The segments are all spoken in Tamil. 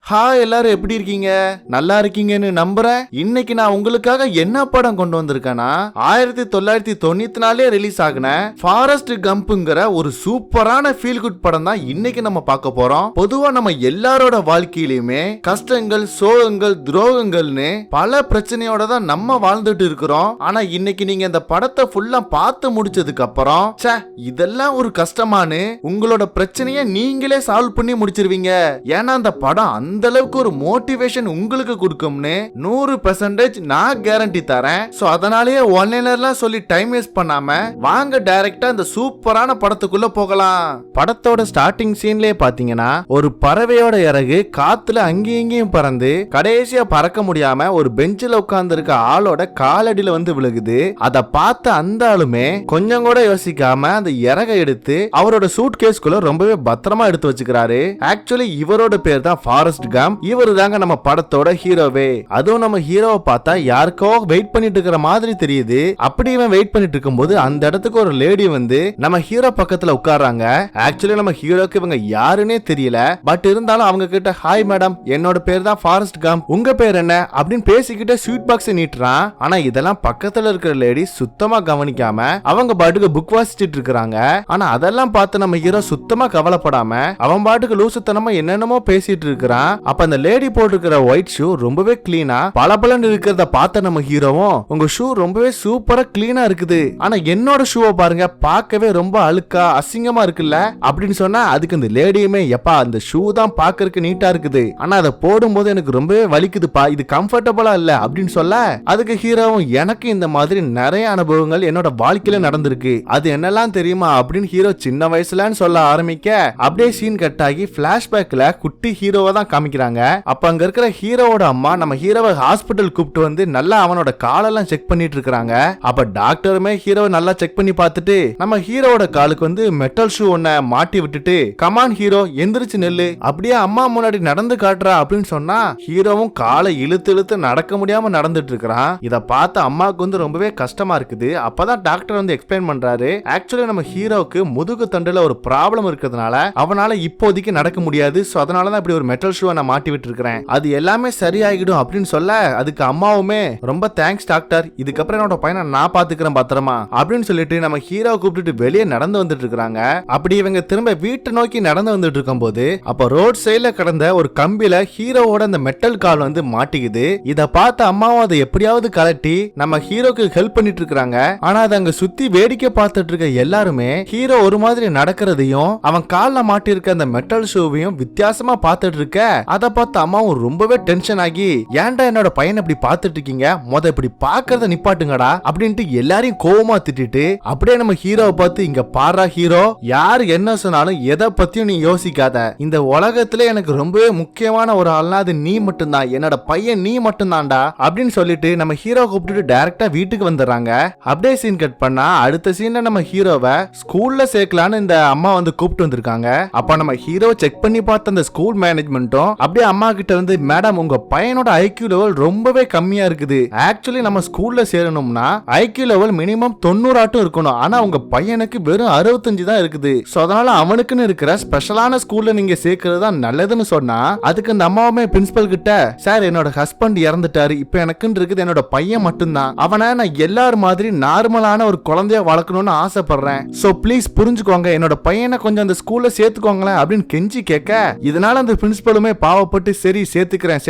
ஹாய், எல்லாரும் எப்படி இருக்கீங்க? நல்லா இருக்கீங்கன்னு நம்புறேன். இன்னைக்கு நான் உங்களுக்காக என்ன படம் கொண்டு வந்திருக்கேன்னா 1994 ரிலீஸ் ஆகின ஃபாரஸ்ட் கம்ப்ங்கிற ஒரு சூப்பரான ஃபீல் குட் படம் தான் இன்னைக்கு நம்ம பார்க்க போறோம். பொதுவா நம்ம எல்லாரோட வாழ்க்கையிலுமே கஷ்டங்கள், சோகங்கள், துரோகங்கள்னு பல பிரச்சனையோட தான் நம்ம வாழ்ந்துட்டு இருக்கிறோம். ஆனா இன்னைக்கு நீங்க இந்த படத்தை ஃபுல்லா பார்த்து முடிச்சதுக்கு அப்புறம் இதெல்லாம் ஒரு கஷ்டமானு உங்களோட பிரச்சனையை நீங்களே சால்வ் பண்ணி முடிச்சிருவீங்க. ஏன்னா அந்த படம் அந்த அளவுக்கு ஒரு மோட்டிவேஷன் உங்களுக்கு கொடுக்கும்னு 100% நான் கேரண்டி தரேன். சோ அதனாலேயே ஒன்லைனர்லாம் சொல்லி டைம் வேஸ்ட் பண்ணாம வாங்க டைரக்டா இந்த சூப்பரான படத்துக்குள்ள போகலாம். படத்தோட ஸ்டார்டிங் சீன்லயே பாத்தீங்கன்னா ஒரு பறவையோட இறகு காத்துல அங்கேயும் இங்கேயும் பறந்து கடைசியா பறக்க முடியாம ஒரு பெஞ்சில உட்கார்ந்து இருக்க ஆளோட காலடியில வந்து விழுகுது. அதை பார்த்த அந்த ஆளுமே கொஞ்சம் கூட யோசிக்காம அந்த இறகை எடுத்து அவரோட சூட் கேஸ்குள்ள ரொம்பவே பத்திரமா எடுத்து வச்சுக்கிறாரு. ஆக்சுவலி இவரோட பேர் தான் ஃபாரஸ்ட் கம்ப். இவரு தாங்க நம்ம படத்தோட ஹீரோவே. அதுவும் நம்ம ஹீரோவை பார்த்தா யாருக்கோ வெயிட் பண்ணிட்டு இருக்கிற மாதிரி தெரியுது. அப்படி இவன் வெயிட் பண்ணிட்டு இருக்கும்போது அந்த இடத்துக்கு ஒரு லேடி வந்து நம்ம ஹீரோ பக்கத்துல உட்கார்றாங்க. ஆக்சுவலி நம்ம ஹீரோக்கு இவங்க யாருன்னே தெரியல. பட் இருந்தாலும் அவங்க கிட்ட ஹாய் மேடம், என்னோட பேர் தான் ஃபாரஸ்ட் கம்ப், உங்க பேர் என்ன அப்படின்னு பேசிக்கிட்டே ஸ்வீட் பாக்ஸ் நீட்டுறான். ஆனா இதெல்லாம் பக்கத்துல இருக்கிற லேடி சுத்தமா கவனிக்காம அவங்க பாட்டுக்கு புக் வாசிச்சுட்டு இருக்காங்க. ஆனா அதெல்லாம் பார்த்து நம்ம ஹீரோ சுத்தமா கவலைப்படாம அவன் பாட்டுக்கு லூசுத்தனமா என்னென்னமோ பேசிட்டு இருக்கிறான். அப்ப அந்த லேடி போட்டிருக்கிற ஒயிட் ஷூ ரொம்பவே கிளீனா பளபளன்னு இருக்கிறத பார்த்த நம்ம ஹீரோவும் உங்க ஷூ ரொம்பவே சூப்பரா கிளீனா இருக்குது, ஆனா என்னோட ஷூவை பாருங்க பார்க்கவே ரொம்ப அழுக்கா அசிங்கமா இருக்குல்ல அப்படின்னு சொன்னா அதுக்கு இந்த லேடியுமே எப்பா அந்த ஷூ தான் பார்க்கறதுக்கு நீட்டா இருக்குது, ஆனா அதை போடும்போது எனக்கு ரொம்பவே வலிக்குதுப்பா, இது கம்ஃபர்டபுளா இல்ல அப்படின்னு சொல்ல அதுக்கு ஹீரோவும் எனக்கு இந்த மாதிரி நிறைய அனுபவங்கள் என்னோட வாழ்க்கையில நடந்திருக்கு, அது என்னெல்லாம் தெரியுமா அப்படின்னு ஹீரோ சின்ன வயசுலன்னு சொல்ல ஆரம்பிக்க அப்படியே சீன் கட் ஆகி பிளாஷ்பேக்ல குட்டி ஹீரோவை தான் காமிக்கிறாங்க. அப்ப அங்க இருக்கிற ஹீரோவோட அம்மா நம்ம ஹீரோவை ஹாஸ்பிட்டல் கூப்பிட்டு வந்து நல்லா அவனோட காலெல்லாம் செக் பண்ணிட்டு இருக்காங்க. அப்ப டாக்டருமே ஹீரோவை நல்லா செக் பண்ணி பார்த்துட்டு நம்ம ஹீரோவோட காலுக்கு வந்து மெட்டல் ஷூ ஒன்ன மாட்டி விட்டுட்டு கமான் ஹீரோ எந்திரிச்சு நெல்லு, அப்படியே அம்மா முன்னாடி நடந்து காட்டுறா அப்படின்னு சொன்னா ஹீரோவும் காலை இழுத்து இழுத்து நடக்க முடியாம நடந்துட்டு இருக்கிறான். இத பார்த்த அம்மாவுக்கு வந்து ரொம்பவே கஷ்டமா இருக்குது. அப்பதான் டாக்டர் வந்து எக்ஸ்பிளைன் பண்றாரு, ஆக்சுவலி நம்ம ஹீரோவுக்கு முதுகு தண்டுல ஒரு ப்ராப்ளம் இருக்கிறதுனால அவனால இப்போதைக்கு நடக்க முடியாது, சோ அதனாலதான் இப்படி ஒரு மெட்டல் ஷூ நான் மாட்டி விட்டு இருக்கிறேன், அது எல்லாமே சரியாகிடும் அப்படின்னு சொல்ல அதுக்கு அம்மாவுமே ரொம்ப தேங்க்ஸ் டாக்டர், இதுக்கப்புறம் என்னோட பையனை நான் பாத்துக்கிறேன் பத்திரமா அப்படின்னு சொல்லிட்டு நம்ம ஹீரோவை கூப்பிட்டு வெளியே நடந்து வந்துட்டு இருக்காங்க. அப்படி இவங்க திரும்ப வீட்டை நோக்கி நடந்து வந்துட்டு இருக்கும் போது அப்ப ரோட் சைட்ல கடந்த ஒரு கம்பியில ஹீரோவோட அந்த மெட்டல் கால் வந்து மாட்டிக்குது. இத பார்த்த அம்மாவும் அதை எப்படியாவது கலட்டி நம்ம ஹீரோக்கு ஹெல்ப் பண்ணிட்டு இருக்காங்க. ஆனா அதை அங்க சுத்தி வேடிக்கை பார்த்துட்டு இருக்க எல்லாருமே ஹீரோ ஒரு மாதிரி நடக்கிறதையும் அவன் கால்ல மாட்டி இருக்க அந்த மெட்டல் ஷூவையும் வித்தியாசமா பார்த்துட்டு இருக்க அதை பார்த்த அம்மாவும் ரொம்பவே டென்ஷன் ஆகி ஏன்டா என்னோட பையனை இப்படி பார்த்துட்டு இருக்கீங்க, மொத இப்படி பார்க்கறத நிப்பாட்டுங்கடா அப்படின்ட்டு எல்லாரையும் கோவமா திட்டிட்டு அப்படியே நம்ம ஹீரோவை பார்த்து இங்க பாரா ஹீரோ, யாரு என்ன சொன்னாலும் எதை பத்தியும் நீ யோசிக்காத, இந்த உலகத்துல எனக்கு ரொம்பவே முக்கியமான ஒரு ஆள்னா அது நீ மட்டும்தான், என்னோட பையன் நீ மட்டும்தான்டா அப்படின்னு சொல்லிட்டு நம்ம ஹீரோ கூப்பிட்டு டைரக்டா வீட்டுக்கு வந்துடுறாங்க. அப்படியே சீன் கட் பண்ணா அடுத்த சீன்ல நம்ம ஹீரோவை ஸ்கூல்ல சேர்க்கலான்னு இந்த அம்மா வந்து கூப்பிட்டு வந்திருக்காங்க. அப்ப நம்ம ஹீரோ செக் பண்ணி பார்த்த அந்த ஸ்கூல் மேனேஜ்மெண்ட்டும் அப்படியே அம்மா கிட்ட வந்து மேடம் உங்க பையனோட ஐக்யூ லெவல் ரொம்பவே கம்மியா இருக்குது, ஆக்சுவலி நம்ம ஸ்கூல்ல சேரணும்னா ஐக்யூ லெவல் மினிமம் 90 ஆட்டும் இருக்கணும், ஆனா உங்க பையனுக்கு வெறும் 65 தான் இருக்குது, சோ அதனால அவனுக்குன்னு இருக்கிற ஸ்பெஷலான ஸ்கூல்ல நீங்க சேர்க்கிறது தான் நல்லதுன்னு சொன்னா அதுக்கு அந்த அம்மாவுமே பிரின்சிபல் கிட்ட சார் என்னோட ஹஸ்பண்ட் இறந்துட்டாரு, இப்ப எனக்குன்னு இருக்குது என்னோட பையன் மட்டும்தான், அவனை நான் எல்லாரும் மாதிரி நார்மலான ஒரு குழந்தைய வளர்க்கணும்னு ஆசைப்படுறேன், சோ ப்ளீஸ் புரிஞ்சுக்கோங்க என்னோட பையனை கொஞ்சம் அந்த ஸ்கூல்ல சேர்த்துக்கோங்களேன் அப்படின்னு கெஞ்சி கேட்க இதனால அந்த பிரின்சிபலுமே பாவப்பட்டு சரி சேர்த்துக்கிறேன்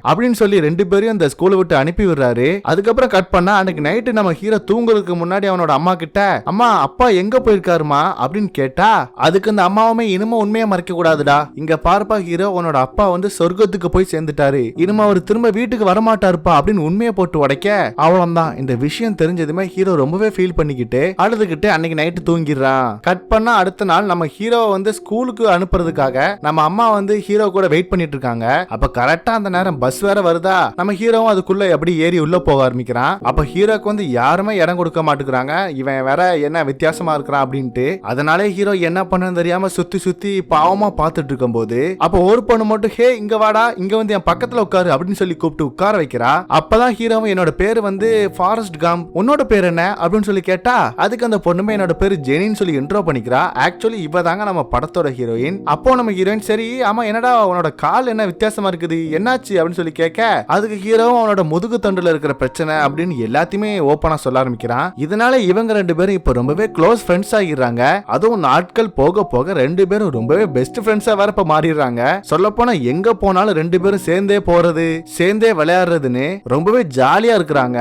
அப்படின்னு சொல்லி ரெண்டு பேரையும் அந்த ஸ்கூலை விட்டு அனுப்பி விடுறாரு. அதுக்கப்புறம் கட் பண்ணா அன்னைக்கு நைட்டு நம்ம ஹீரோ தூங்குறதுக்கு முன்னாடி அவனோட அம்மா கிட்ட அம்மா அப்பா எங்க போயிருக்காருமா அப்படின்னு கேட்டா அதுக்கு அந்த அம்மாவுமே இனிமே உண்மையை மறைக்க கூடாதுடா, இங்க பார்ப்பா ஹீரோ உன்னோட அப்பா வந்து சொர்க்கத்துக்கு போய் சேர்ந்துட்டாரு, இனிமே அவர் திரும்ப வீட்டுக்கு வரமாட்டாருப்பா அப்படின்னு உண்மையை போட்டு உடைக்க அவ்வளவுதான். இந்த விஷயம் தெரிஞ்சதுமே ஹீரோ ரொம்பவே ஃபீல் பண்ணிக்கிட்டு அழுதுகிட்டு அன்னைக்கு நைட்டு தூங்கிடுறான். கட் பண்ணா அடுத்த நாள் நம்ம ஹீரோவை வந்து ஸ்கூலுக்கு அனுப்புறதுக்காக நம்ம அம்மா வந்து ஹீரோ கூட வெயிட் பண்ணிட்டு இருக்காங்க. அப்ப கரெக்டா அந்த நேரம் பஸ் வேற வருதா, நம்ம ஹீரோவும் அதுக்குள்ள எப்படி ஏறி உள்ள போக ஆரம்பிக்கிறான். அப்ப ஹீரோக்கு வந்து யாருமே இடம் கொடுக்க மாட்டேங்கிறாங்க, இவன் வேற என்ன வித்தியாசமா இருக்கிறான் அப்படின்ட்டு. அதனாலே ஹீரோ என்ன பண்ணு தெரியாம சுத்தி சுத்தி பாவமா பாத்துட்டு இருக்கும் போது அப்ப ஒரு பொண்ணு மட்டும் ஹே இங்க வாடா, இங்க வந்து என் பக்கத்துல உட்காரு அப்படின்னு சொல்லி கூப்பிட்டு உட்கார வைக்கிறா. அப்பதான் ஹீரோவும் என்னோட பேரு வந்து ஃபாரஸ்ட் கம்ப், உன்னோட பேர் என்ன அப்படின்னு சொல்லி கேட்டா அதுக்கு அந்த பொண்ணுமே என்னோட பேரு ஜெனின்னு சொல்லி இன்ட்ரோ பண்ணிக்கிறா. ஆக்சுவலி இவ தாங்க நம்ம படத்தோட ஹீரோயின். அப்போ நம்ம ஹீரோயின் சரி ஆமா என்னடா உன்னோட கால் என்ன வித்தியாசமா இருக்குது, என்னாச்சு அப்படின்னு சொல்லி கேட்க அதுக்கு ஹீரோவும் அவனோட முதுகு தண்டுல இருக்கிற பிரச்சனை அப்படின்னு எல்லாத்தையுமே ஓப்பனா சொல்ல ஆரம்பிக்கிறான். இதனால இவங்க ரெண்டு பேரும் இப்ப ரொம்பவே க்ளோஸ் ஃப்ரெண்ட்ஸ் ஆகிடுறாங்க. அதுவும் நாட்கள் போக போக ரெண்டு பேரும் ரொம்பவே பெஸ்ட் ஃப்ரெண்ட்ஸா வேற இப்ப மாறிடுறாங்க. சொல்ல போனா எங்க போனாலும் ரெண்டு பேரும் சேர்ந்தே போறது, சேர்ந்தே விளையாடுறதுன்னு ரொம்பவே ஜாலியா இருக்கிறாங்க.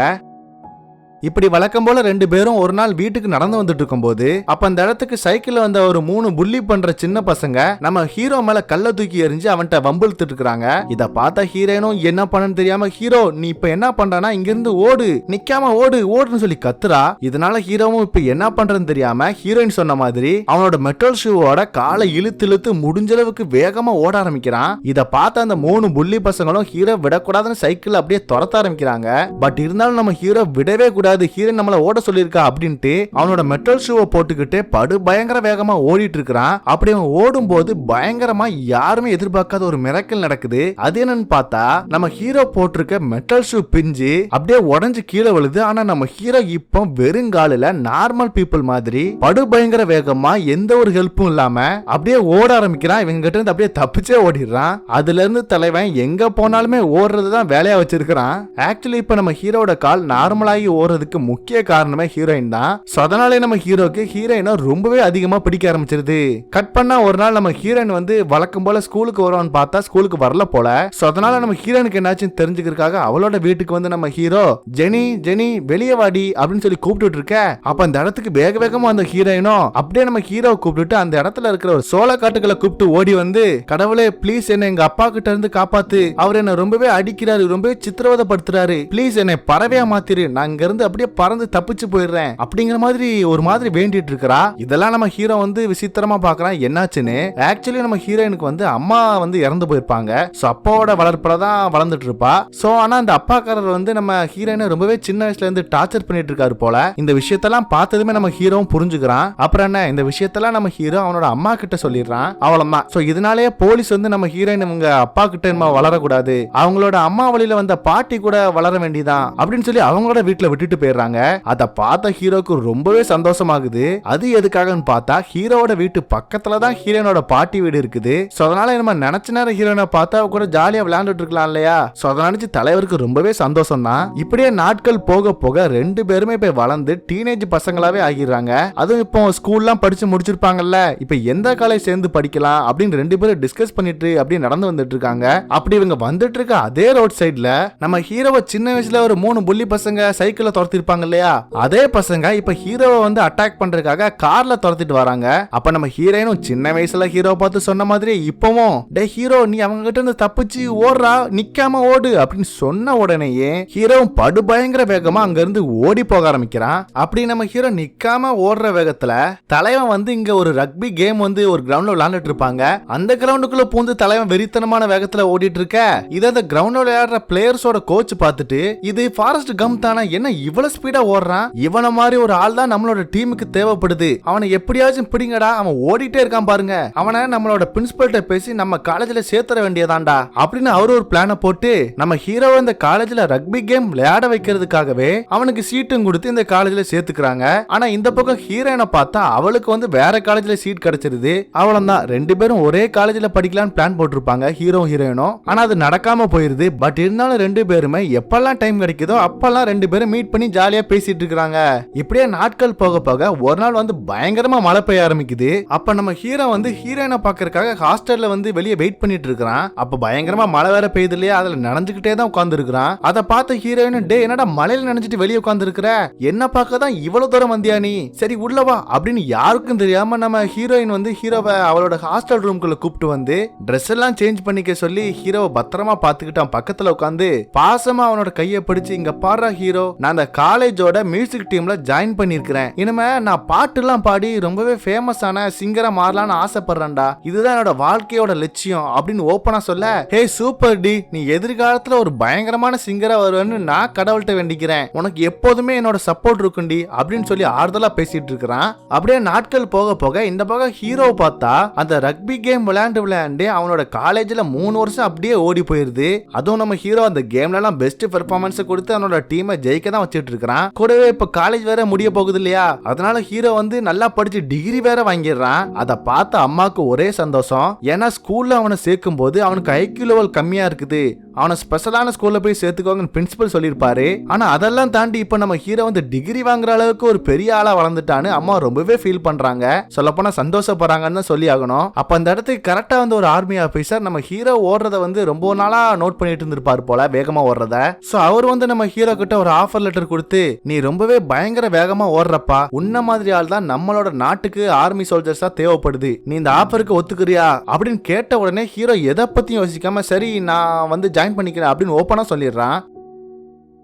இப்படி வழக்கம் போல ரெண்டு பேரும் ஒரு நாள் வீட்டுக்கு நடந்து வந்துட்டு இருக்கும் போது அப்ப அந்த இடத்துக்கு சைக்கிள் வந்த ஒரு 3 புள்ளி பண்ற சின்ன பசங்க நம்ம ஹீரோ மேல கல்ல தூக்கி எறிஞ்சு அவன்கிட்ட வம்பிழுத்துட்டு இருக்காங்க. இத பார்த்தா ஹீரோனும் என்ன பண்ணன்னு தெரியாம, ஹீரோ நீ இப்ப என்ன பண்றானா இங்க இருந்து ஓடு, நிக்காம ஓடு ஓடுன்னு சொல்லி கத்துறா. இதனால ஹீரோவும் இப்ப என்ன பண்றதுன்னு தெரியாம ஹீரோயின் சொன்ன மாதிரி அவனோட மெட்டல் ஷூவோட காலை இழுத்து இழுத்து முடிஞ்ச அளவுக்கு வேகமா ஓட ஆரம்பிக்கிறான். இத பார்த்த அந்த 3 புள்ளி பசங்களும் ஹீரோ விடக்கூடாதுன்னு சைக்கிள் அப்படியே துரத்த ஆரம்பிக்கிறாங்க. பட் இருந்தாலும் நம்ம ஹீரோ விடவே கூடாது, ஹீரோயின் நம்மள ஓட சொல்லிருக்கா அப்படின்ட்டு அவனோட மெட்டல் ஷூவை போட்டுக்கிட்டு படு பயங்கர வேகமா ஓடிட்டு இருக்கிறான். அப்படி அவன் ஓடும் போது பயங்கரமா யாருமே எதிர்பார்க்காத ஒரு மிராக்கிள் நடக்குது. அது என்னன்னு பார்த்தா நம்ம ஹீரோ போட்டிருக்க மெட்டல் ஷூ பிஞ்சு அப்படியே உடஞ்சு கீழே விழுது. ஆனா நம்ம ஹீரோ இப்போ வெறுங்காலில நார்மல் பீப்புள் மாதிரி படு பயங்கர வேகமா எந்த ஒரு ஹெல்ப்பும் இல்லாம அப்படியே ஓட ஆரம்பிக்கிறான். இவங்க கிட்ட இருந்து அப்படியே தப்பிச்சே ஓடிடுறான். அதுல இருந்து தலைவன் எங்க போனாலுமே ஓடுறதுதான் வேலையா வச்சிருக்கிறான். ஆக்சுவலி இப்ப நம்ம ஹீரோட கால் நார்மலாகி ஓடுறதுக்கு முக்கிய காரணமே ஹீரோயின் தான். அதனாலே நம்ம ஹீரோக்கு ஹீரோயினை ரொம்பவே அதிகமா பிடிக்க ஆரம்பிச்சிருது. கட் பண்ணா ஒரு நாள் நம்ம ஹீரோயின் வந்து வழக்கம் போல ஸ்கூலுக்கு வருவான்னு பார்த்தா ஸ்கூலுக்கு வரல போல. அதனால நம்ம ஹீரோயினுக்கு என்னாச்சுன்னு தெரிஞ்சுக்கிறதுக்காக அவளோட வீட்டுக்கு வந்து நம்ம ஹீரோ ஜெனி ஜெனி வெளியே வாடி அப்படின்னு சொல்லி கூப்பிட்டு இருக்க. அப்ப அந்த இடத்துக்கு வேக வேகமா அந்த ஹீரோயினும் அப்படியே நம்ம ஹீரோவை கூப்பிட்டு அந்த இடத்துல இருக்கிற ஒரு சோள காட்டுகளை கூப்பிட்டு ஓடி வந்து, கடவுளே ப்ளீஸ் என்ன எங்க அப்பா கிட்ட இருந்து காப்பாத்து, அவர் என்ன ரொம்பவே அடிக்கிறாரு, ரொம்பவே சித்திரவதைப்படுத்துறாரு, ப்ளீஸ் என்னை பறவையா மாத்திரு, நான் இங்க இருந்து அப்படியே பறந்து தப்பிச்சு போயிடுறேன் அப்படிங்கிற மாதிரி ஒரு மாதிரி வேண்டிட்டு இருக்கா. இதெல்லாம் நம்ம ஹீரோ வந்து விசித்திரமா பாக்குறான் என்னாச்சுன்னு. ஆக்சுவலி நம்ம ஹீரோயினுக்கு வந்து அம்மா வந்து இறந்து போயிருப்பாங்க. சோ அப்பாவோட வளர்ப்புல தான் வளர்ந்துட்டு இருப்பா. சோ ஆனா அந்த அப்பாக்காரர் வந்து நம்ம ஹீரோயினை ரொம்பவே சின்ன வயசுல இருந்து டார்ச்சர் பண்ணிட்டு இருக்காரு போல. இந்த விஷயத்தெல்லாம் பார்த்ததுமே நம்ம ஹீரோவும் புரிஞ்சுக்கிறான். அப்புறம் என்ன, இந்த விஷயத்தெல்லாம் நம்ம ஹீரோ அவனோட அம்மா கிட்ட சொல்லிடுறான். அவ்வளவுதான். சோ இதனாலேயே போலீஸ் வந்து நம்ம ஹீரோயின் இவங்க அப்பா கிட்ட நம்ம வளரக்கூடாது, அவங்களோட அம்மா வழியில வந்த பாட்டி கூட வளர வேண்டியதான் அப்படின்னு சொல்லி அவங்களோட வீட்டுல விட்டுட்டு போயிடுறாங்க. அத பார்த்த ஹீரோக்கு ரொம்பவே சந்தோஷமாகுது. அது எதுக்காகன்னு பார்த்தா ஹீரோவோட வீட்டு பக்கத்துல தான் ஹீரோனோட பாட்டி வீடு இருக்குது. சோ அதனால நம்ம நினைச்ச நேரம் ஹீரோனை பார்த்தா கூட ஜாலியா விளையாண்டுட்டு இருக்கலாம் இல்லையா. சோ அதை நினைச்சு தலைவருக்கு ரொம்பவே சந்தோஷம் தான். இப்படியே நாட்கள் போக போக ரெண்டு பேருமே போய் வளர்ந்து டீனேஜ் பசங்களாவே ஆகிடுறாங்க. அதுவும் இப்போ ஸ்கூல்லாம் படிச்சு முடிச்சிருப்பாங்கல்ல, இப்ப எந்த காலேஜ் சேர்ந்து படிக்கலாம் அப்படின்னு ரெண்டு பேரும் டிஸ்கஸ் பண்ணிட்டு அப்படியே நடந்து வந்துட்டு இருக்காங்க. அப்படி இவங்க வந்துட்டு இருக்க அதே ரோட் சைட்ல நம்ம ஹீரோவை சின்ன வயசுல ஒரு 3 புள்ளி பசங்க சைக்கிள்ல துரத்திருப்பாங்க இல்லையா, அதே பசங்க இப்ப ஹீரோவை வந்து அட்டாக் பண்றதுக்காக கார்ல துரத்திட்டு வராங்க. அப்ப நம்ம ஹீரோயினும் சின்ன வயசுல ஹீரோ பார்த்து சொன்ன மாதிரி இப்பவும் டே ஹீரோ நீ அவங்க கிட்ட இருந்து தப்பிச்சு ஓடுறா, நிக்காம ஓடு அப்படின்னு சொன்ன உடனேயே ஹீரோவும் படு பயங்கர வேகமா அங்க இருந்து ஓடி போக ஆரம்பிக்கிறான். அப்படி நம்ம ஹீரோ நிக்காம ஓடுற வேகத்துல தலைவன் வந்து இங்க ஒரு ரக்பி கேம் வந்து ஒரு கிரவுண்ட்ல விளையாண்டுட்டு இருப்பாங்க. அந்த கிரவுண்டுக்குள்ள பூந்து தலைவன் வெறித்தனமான வேகத்துல ஓடிட்டு இருக்க. இத அந்த கிரவுண்ட்ல விளையாடுற பிளேயர்ஸோட கோச் பார்த்துட்டு இது ஃபாரஸ்ட் கம் தானா, என்ன இவ்வளவு ஸ்பீடா ஓடுறான், இவன மாதிரி ஒரு ஆள் தான் நம்மளோட டீமுக்கு தேவைப்படுது, அவனை எப்படியாச்சும் பிடிங்கடா, அவன் ஓடிட்டே இருக்கான் பாருங்க, அவனை நம்மளோட பிரின்சிபல்கிட்ட பேசி நம்ம காலேஜ்ல சேர்த்துற வேண்டியதாண்டா அப்படின்னு அவரு ஒரு பிளான போட்டு நம்ம ஹீரோ இந்த காலேஜ்ல ரக்பி கேம் விளையாட வைக்கிறதுக்காகவே அவனுக்கு சீட்டும் கொடுத்து இந்த காலேஜ்ல சேர்த்துக்கிறாங்க. ஆனா இந்த பக்கம் ஹீரோயினை பார்த்தா அவளுக்கு வந்து வேற காலேஜ்ல சீட் கிடைச்சிருது. அவ்வளவுதான், ரெண்டு பேரும் ஒரே காலேஜ்ல படிக்கலாம்னு பிளான் போட்டிருப்பாங்க ஹீரோ ஹீரோயினும். ஆனா அது நடக்காம போயிருது. பட் இருந்தாலும் ரெண்டு பேருமே எப்பெல்லாம் டைம் கிடைக்குதோ அப்பெல்லாம் ரெண்டு பேரும் மீட் பண்ணி ஜாலியா பேசிட்டு இருக்காங்க. இப்படியே நாட்கள் போக போக ஒரு நாள் வந்து பயங்கரமா மழை பெய்ய ஆரம்பிக்குது. அப்ப நம்ம ஹீரோ வந்து ஹீரோயினை பாக்குறதுக்காக ஹாஸ்டல்ல வந்து வெளியே வெயிட் பண்ணிட்டு இருக்கான். அப்ப பயங்கரமா மழை வேற பெய்யுது இல்லையா, அதுல நனைஞ்சுக்கிட்டே தான் உட்கார்ந்து இருக்கிறான். அதை பார்த்த ஹீரோயின் டே என்னடா மழையில நனைஞ்சிட்டு வெளியே உட்கார்ந்து இருக்கிற, என்ன பார்க்க தான் இவ்வளவு தூரம் வந்தியா நீ, சரி உள்ளவா அப்படின்னு யாருக்கும் தெரியாம நம்ம ஹீரோயின் வந்து ஹீரோவை அவளோட ஹாஸ்டல் ரூம்குள்ள கூப்பிட்டு வந்து ட்ரெஸ் எல்லாம் சேஞ்ச் பண்ணிக்க சொல்லி ஹீரோவை பத்திரமா பாத்துக்கிட்டான். பக்கத்துல உட்காந்து பாசமா அவனோட கையை பிடிச்சு இங்க பாடுறா ஹீரோ, நான் அந்த காலேஜோட மியூசிக் டீம்ல ஜாயின் பண்ணிருக்கிறேன், இனிமே நான் பாட்டு எல்லாம் பாடி ரொம்பவே ஃபேமஸான சிங்கரா மாறலான்னு ஆசைப்படுறேன்டா, இதுதான் என்னோட வாழ்க்கையோட லட்சியம் அப்படின்னு ஓப்பனா சொல்ல, ஹே சூப்பர் டி, நீ எதிர்காலத்துல ஒரு பயங்கரமான சிங்கரா வருவேன்னு நான் கடவுள்கிட்ட வேண்டிக்கிறேன், உனக்கு எப்போதுமே என்னோட சப்போர்ட் இருக்குண்டி அப்படின்னு சொல்லி ஆறுதலா பேசிட்டு இருக்கிறான். அப்படியே நாட்கள் போக போக இந்த பக்கம் ஹீரோ பார்த்தா அந்த ரக்பி கேம் விளையாண்டு அவனோட காலேஜ்ல 3 வருஷம் அப்படியே ஓடி போயிருது. அதுவும் நம்ம ஹீரோ அந்த கேம்ல எல்லாம் பெஸ்ட் பெர்ஃபார்மன்ஸ் கொடுத்து அவனோட டீமை ஜெயிக்க தான் வச்சிட்டு படிச்சிட்டு இருக்கான். கூடவே இப்ப காலேஜ் வேற முடிய போகுது இல்லையா, அதனால ஹீரோ வந்து நல்லா படிச்சு டிகிரி வேற வாங்கிடுறான். அதை பார்த்த அம்மாக்கு ஒரே சந்தோஷம். ஏன்னா ஸ்கூல்ல அவனை சேர்க்கும் போது அவனுக்கு ஐக்யூ லெவல் கம்மியா இருக்குது, அவனை ஸ்பெஷலான ஸ்கூல்ல போய் சேர்த்துக்கோங்கன்னு பிரின்சிபல் சொல்லியிருப்பாரு. ஆனா அதெல்லாம் தாண்டி இப்ப நம்ம ஹீரோ வந்து டிகிரி வாங்குற அளவுக்கு ஒரு பெரிய ஆளா வளர்ந்துட்டான்னு அம்மா ரொம்பவே ஃபீல் பண்றாங்க. சொல்ல போனா சந்தோஷப்படுறாங்கன்னு சொல்லி ஆகணும். அப்ப அந்த இடத்துக்கு கரெக்டா வந்து ஒரு ஆர்மி ஆபீசர் நம்ம ஹீரோ ஓடுறத வந்து ரொம்ப நாளா நோட் பண்ணிட்டு இருந்திருப்பாரு போல, வேகமா ஓடுறத. சோ அவர் வந்து நம்ம ஹீரோ கிட்ட ஒரு ஆஃபர் லெட்டர் கொடுத்து, நீ ரொம்பவே பயங்கர வேகமா ஓடுறப்பா, உன்ன மாதிரி ஆள் தான் நம்மளோட நாட்டுக்கு ஆர்மி சோல்ஜர்ஸா தேவைப்படுது, நீ இந்த ஆஃபருக்கு ஒத்துக்கிறியா அப்படின்னு கேட்ட உடனே ஹீரோ எதை பத்தியும் யோசிக்காம சரி நான் வந்து ஜாயின் பண்ணிக்கிறேன் அப்படின்னு ஓப்பனா சொல்லிடுறான்.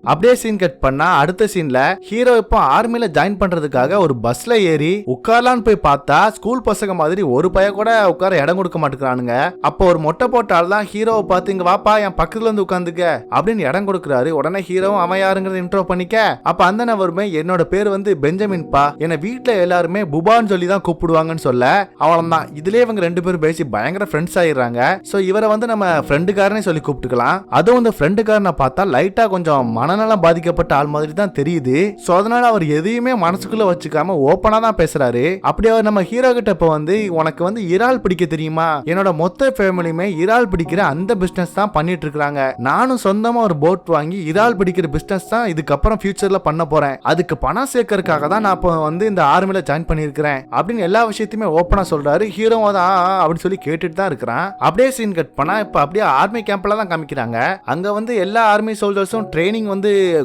அப்படியே சீன் கட் பண்ணா அடுத்த சீன்ல ஹீரோ இப்போ ஆர்மில ஜாயின் பண்றதுக்காக ஒரு பஸ்ல ஏறி உட்காரலான்னு போய் பார்த்தா ஸ்கூல் பசங்க மாதிரி ஒரு பைய கூட உட்கார இடம் கொடுக்க மாட்டேங்கிறானுங்க. அப்போ ஒரு மொட்டை போட்டால் தான் ஹீரோவை பார்த்து இங்க வாப்பா என் பக்கத்துல வந்து உட்காந்துக்க அப்படின்னு இடம் கொடுக்குறாரு. உடனே ஹீரோவும் அவன் யாருங்கிறத இன்ட்ரோ பண்ணிக்க. அப்ப அந்த நபருமே என்னோட பேர் வந்து பெஞ்சமின் பா, என்ன வீட்டுல எல்லாருமே புபான்னு சொல்லி தான் கூப்பிடுவாங்கன்னு சொல்ல அவ்வளவுதான். இதுலயே இவங்க ரெண்டு பேரும் பேசி பயங்கர ஃப்ரெண்ட்ஸ் ஆயிடுறாங்க. சோ இவரை வந்து நம்ம ஃப்ரெண்டுக்காரனே சொல்லி கூப்பிட்டுக்கலாம். அதுவும் இந்த ஃப்ரெண்டுக்காரனை பார்த்தா லைட்டா கொஞ்சம் மனநலம் பாதிக்கப்பட்ட ஆள் மாதிரி தான் தெரியுது. சோ அதனால அவர் எதையுமே மனசுக்குள்ள வச்சுக்காம ஓப்பனா தான் பேசுறாரு. அப்படி அவர் நம்ம ஹீரோ கிட்ட இப்ப வந்து உனக்கு வந்து இறால் பிடிக்க தெரியுமா, என்னோட மொத்த ஃபேமிலியுமே இறால் பிடிக்கிற அந்த பிசினஸ் தான் பண்ணிட்டு இருக்காங்க, நானும் சொந்தமா ஒரு போட் வாங்கி இறால் பிடிக்கிற பிசினஸ் தான் இதுக்கப்புறம் ஃபியூச்சர்ல பண்ண போறேன், அதுக்கு பணம் சேர்க்கறதுக்காக தான் நான் இப்போ வந்து இந்த ஆர்மில ஜாயின் பண்ணிருக்கிறேன் அப்படின்னு எல்லா விஷயத்தையுமே ஓப்பனா சொல்றாரு. ஹீரோ தான் அப்படின்னு சொல்லி கேட்டுட்டு தான் இருக்கிறான். அப்படியே சீன் கட் பண்ணா இப்ப அப்படியே ஆர்மி கேம்ப்ல தான் காமிக்கிறாங்க. அங்க வந்து எல்லா ஆர்மி சோல்ஜர்ஸும் ட்ரைனிங் வந்து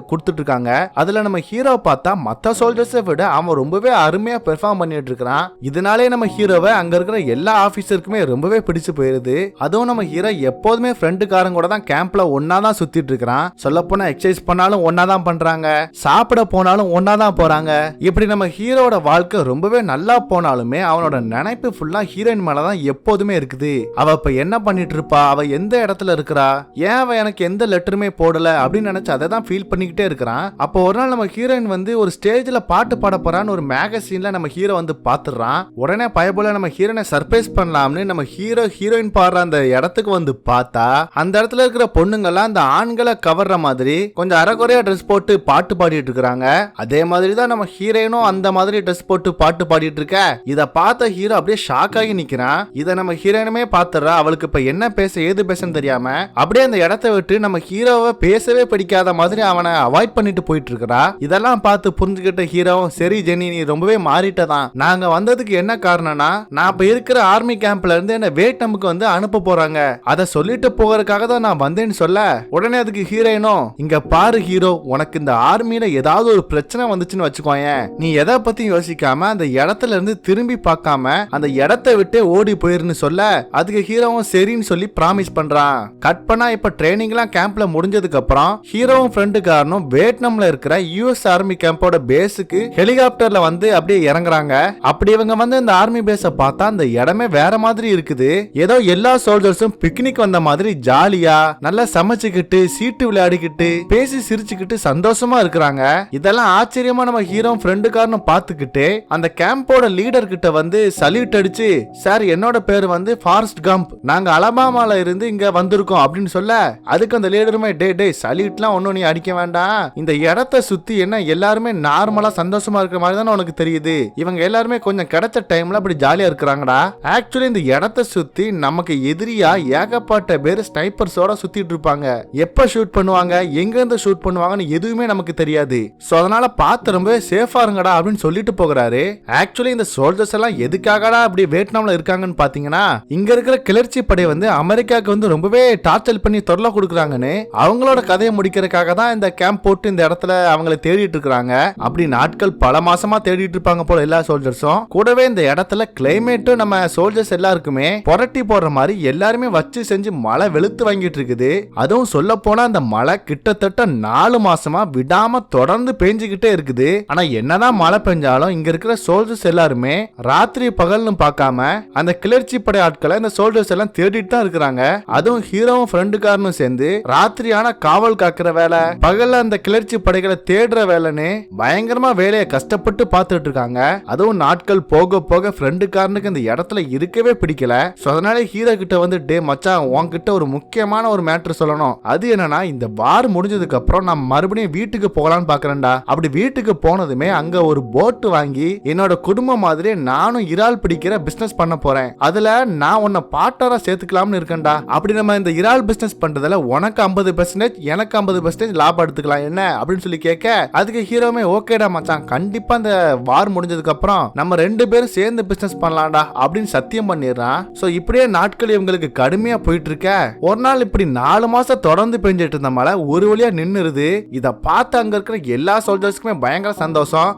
கொடுத்துட்டு இருக்காங்க. அதுல நம்ம ஹீரோ பார்த்தா மத்த சோல்ஜர்ஸை விட அவன் ரொம்பவே அருமையா பெர்ஃபார்ம் பண்ணிட்டு இருக்கான். இதனாலே நம்ம ஹீரோவை அங்க இருக்கிற எல்லா ஆபீசருக்குமே ரொம்பவே பிடிச்சு போயிருது. அதுவும் நம்ம ஹீரோ எப்போதுமே ஃப்ரெண்டுக்காரங்க கூட தான் கேம்ப்ல ஒன்னா தான் சுத்திட்டு இருக்கான். சொல்ல போனா எக்ஸசைஸ் பண்ணாலும் ஒன்னா தான் பண்றாங்க, சாப்பிட போனாலும் ஒன்னா தான் போறாங்க. இப்படி நம்ம ஹீரோட வாழ்க்கை ரொம்பவே நல்லா போனாலுமே அவனோட நினைப்பு ஃபுல்லா ஹீரோயின் மேலதான் எப்போதுமே இருக்குது. அவ இப்ப என்ன பண்ணிட்டு இருப்பா, அவ எந்த இடத்துல இருக்கிறா, ஏன் அவ எனக்கு எந்த லெட்டருமே போடல அப்படின்னு நினைச்சு அதை தான் ஃபீல் பண்ணிக்கிட்டே இருக்கிறான். அப்போ ஒரு நாள் நம்ம ஹீரோயின் வந்து ஒரு ஸ்டேஜ்ல பாட்டு பாட போறான்னு ஒரு மேகசின்ல நம்ம ஹீரோ வந்து பாத்துறான். உடனே பயபோல நம்ம ஹீரோனை சர்ப்ரைஸ் பண்ணலாம்னு நம்ம ஹீரோயின் பாடுற அந்த இடத்துக்கு வந்து பார்த்தா அந்த இடத்துல இருக்கிற பொண்ணுங்கெல்லாம் அந்த ஆண்களை கவர்ற மாதிரி கொஞ்சம் அரைக்குறையா ட்ரெஸ் போட்டு பாட்டு பாடிட்டு இருக்காங்க. அதே மாதிரி தான் நம்ம ஹீரோயினும் அந்த மாதிரி ட்ரெஸ் போட்டு பாட்டு பாடிட்டு இருக்க. இத பார்த்த ஹீரோ அப்படியே ஷாக் ஆகி நிக்கிறான். இத நம்ம ஹீரோயினுமே பாத்துறா. அவளுக்கு இப்ப என்ன பேச ஏது பேசன்னு தெரியாம அப்படியே அந்த இடத்தை விட்டு நம்ம ஹீரோவை பேசவே பிடிக்காத மாதிரி அவனை அவாய்ட் பண்ணிட்டு போயிட்டு இருக்கா. இதெல்லாம் பார்த்து புரிஞ்சுக்கிட்ட ஹீரோ, சரி ஜெனி நீ ரொம்பவே மாறிட்டதான், நாங்க வந்ததுக்கு என்ன காரணம்னா நான் இப்ப இருக்கிற ஆர்மி கேம்ப்ல இருந்து என்ன வியட்நாமுக்கு வந்து அனுப்ப போறாங்க, அதை சொல்லிட்டு போகிறதுக்காக தான் நான் வந்தேன்னு சொல்ல உடனே அதுக்கு ஹீரோயினும், இங்க பாரு ஹீரோ, உனக்கு இந்த ஆர்மியில ஏதாவது ஒரு பிரச்சனை வந்துச்சுன்னு வச்சுக்கோயேன், நீ எதை பத்தி யோசிக்காம அந்த இடத்துல இருந்து திரும்பி பார்க்காம அந்த இடத்தை விட்டு ஓடி போயிருன்னு சொல்ல அதுக்கு ஹீரோவும் சரின்னு சொல்லி ப்ராமிஸ் பண்றான். கட் பண்ணா இப்ப ட்ரைனிங் எல்லாம் கேம்ப்ல முடிஞ்சதுக்கு அப்புறம் ஹீரோவும் ஃப்ரெண்டுக்காரனும் வியட்நாம்ல இருக்கிற யுஎஸ் ஆர்மி கேம்போட பேஸுக்கு ஹெலிகாப்டர்ல வந்து அப்படியே இறங்குறாங்க. அப்படி இவங்க வந்து இந்த ஆர்மி பேஸ பார்த்தா அந்த இடமே வேற மாதிரி இருக்குது. ஏதோ எல்லா சோல்ஜர்ஸும் பிக்னிக் வந்த மாதிரி ஜாலியா நல்லா சமைச்சுக்கிட்டு சீட்டு விளையாடிக்கிட்டு பேசி சிரிச்சுக்கிட்டு சந்தோஷமா இருக்கிறாங்க. இதெல்லாம் ஆச்சரியமா நம்ம ஹீரோ ஃப்ரெண்டுக்காரனும் பார்த்துக்கிட்டு அந்த கேம்போட லீடர் கிட்ட வந்து சல்யூட் அடிச்சு, சார் என்னோட பேர் வந்து ஃபாரஸ்ட் கம்ப், நாங்க அலபாமால இருந்து இங்க வந்திருக்கோம் அப்படின்னு சொல்ல அதுக்கு அந்த லீடருமே டே சல்யூட்லாம் ஒன்னும் நீ அடிக்க வேண்டாம், இந்த இடத்தை சுத்தி என்ன எல்லாருமே நார்மலா சந்தோஷமா இருக்கிற மாதிரி தானே உனக்கு தெரியுது, இவங்க எல்லாருமே கொஞ்சம் கிடைச்ச டைம்ல அப்படி ஜாலியா இருக்கிறாங்கடா, ஆக்சுவலி இந்த இடத்தை சுத்தி நமக்கு எதிரியா ஏகப்பட்ட பேர் ஸ்னைப்பர்ஸோட சுத்திட்டு இருப்பாங்க, எப்ப ஷூட் பண்ணுவாங்க எங்க இருந்து ஷூட் பண்ணுவாங்கன்னு எதுவுமே நமக்கு தெரியாது, சோ அதனால பார்த்து ரொம்பவே சேஃபா இருங்கடா அப்படின்னு சொல்லிட்டு போகிறாரு. ஆக்சுவலி இந்த சோல்ஜர்ஸ் எல்லாம் எதுக்காகடா அப்படி வியட்நாம்ல இருக்காங்கன்னு பாத்தீங்கன்னா இங்க இருக்கிற கிளர்ச்சி படை வந்து அமெரிக்காவுக்கு வந்து ரொம்பவே டார்ச்சர் பண்ணி தொல்லை கொடுக்குறாங்கன்னு அவங்களோட கதையை முடிக்கிறதுக்காக தான் இந்த கேம்ப் போட்டு இந்த இடத்துல அவங்களை தேடிட்டு இருக்காங்க. அப்படி நாட்கள் பல மாசமா தேடிட்டு இருப்பாங்க போல எல்லா சோல்ஜர்ஸும். கூடவே இந்த இடத்துல கிளைமேட்டும் நம்ம சோல்ஜர்ஸ் எல்லாருக்குமே புரட்டி போடுற மாதிரி எல்லாருமே வச்சு செஞ்சு மழை வெளுத்து வாங்கிட்டு இருக்குது. அதுவும் சொல்ல போனா அந்த மழை கிட்டத்தட்ட 4 மாசமா விடாம தொடர்ந்து பெஞ்சுக்கிட்டே இருக்குது. ஆனா என்னதான் மழை பெஞ்சாலும் இங்க இருக்கிற சோல்ஜர்ஸ் எல்லாருமே ராத்திரி பகல்னு பார்க்காம அந்த கிளர்ச்சி படை ஆட்களை இந்த சோல்ஜர்ஸ் எல்லாம் தேடிட்டு தான் இருக்கிறாங்க. அதுவும் ஹீரோவும் ஃப்ரெண்டுக்காரனும் சேர்ந்து ராத்திரியான காவல் காக்கிற வேலை பகல்ல அந்த கிளர்ச்சி படைகளை தேடுற வேலைன்னு பயங்கரமா வேலையை கஷ்டப்பட்டு பார்த்துட்டு இருக்காங்க. அதுவும் நாட்கள் போக போக ஃப்ரெண்டுக்காரனுக்கு இந்த இடத்துல இருக்கவே பிடிக்கல. அதனால ஹீரோ கிட்ட வந்து டே மச்சான் உன்கிட்ட ஒரு முக்கியமான ஒரு மேட்டர் சொல்லணும். அது என்னன்னா இந்த வார் முடிஞ்சதுக்கு அப்புறம் நான் மறுபடியும் வீட்டுக்கு போகலான்னு பாக்குறேன்டா. அப்படி வீட்டுக்கு போனதுமே அங்க ஒரு போட் வாங்கி என்னோட குடும்பம் மாதிரி நானும் இறால் பிடிக்கிற பிசினஸ் பண்ண போறேன். அதுல நான் உன்னை பார்ட்னரா சேர்த்துக்கலாம்னு இருக்கேன்டா. அப்படி நம்ம இந்த இறால் பிசினஸ் பண்றதுல உனக்கு 50% எனக்கு 50% லாபம் எடுத்துக்கலாம் என்ன அப்படின்னு சொல்லி கேட்க அதுக்கு ஹீரோமே ஓகேடா மச்சான் கண்டிப்பா இந்த வார் முடிஞ்சதுக்கு அப்புறம் நம்ம 2 பேரும் சேர்ந்து பிசினஸ் பண்ணலாம்டா அப்படின்னு சத்தியம் பண்ணிடுறான். சோ இப்படியே நாட்கள் இவங்களுக்கு கடுமையா போயிட்டு இருக்க ஒரு நாள் இப்படி 4 மாசம் தொடர்ந்து பெஞ்சிட்டு இருந்த மழை ஒரு வழியா நின்னுருது. இத பார்த்து அங்க இருக்கிற எல்லா சோல்ஜர்ஸ்க்குமே பயங்கர சந்தோஷம்.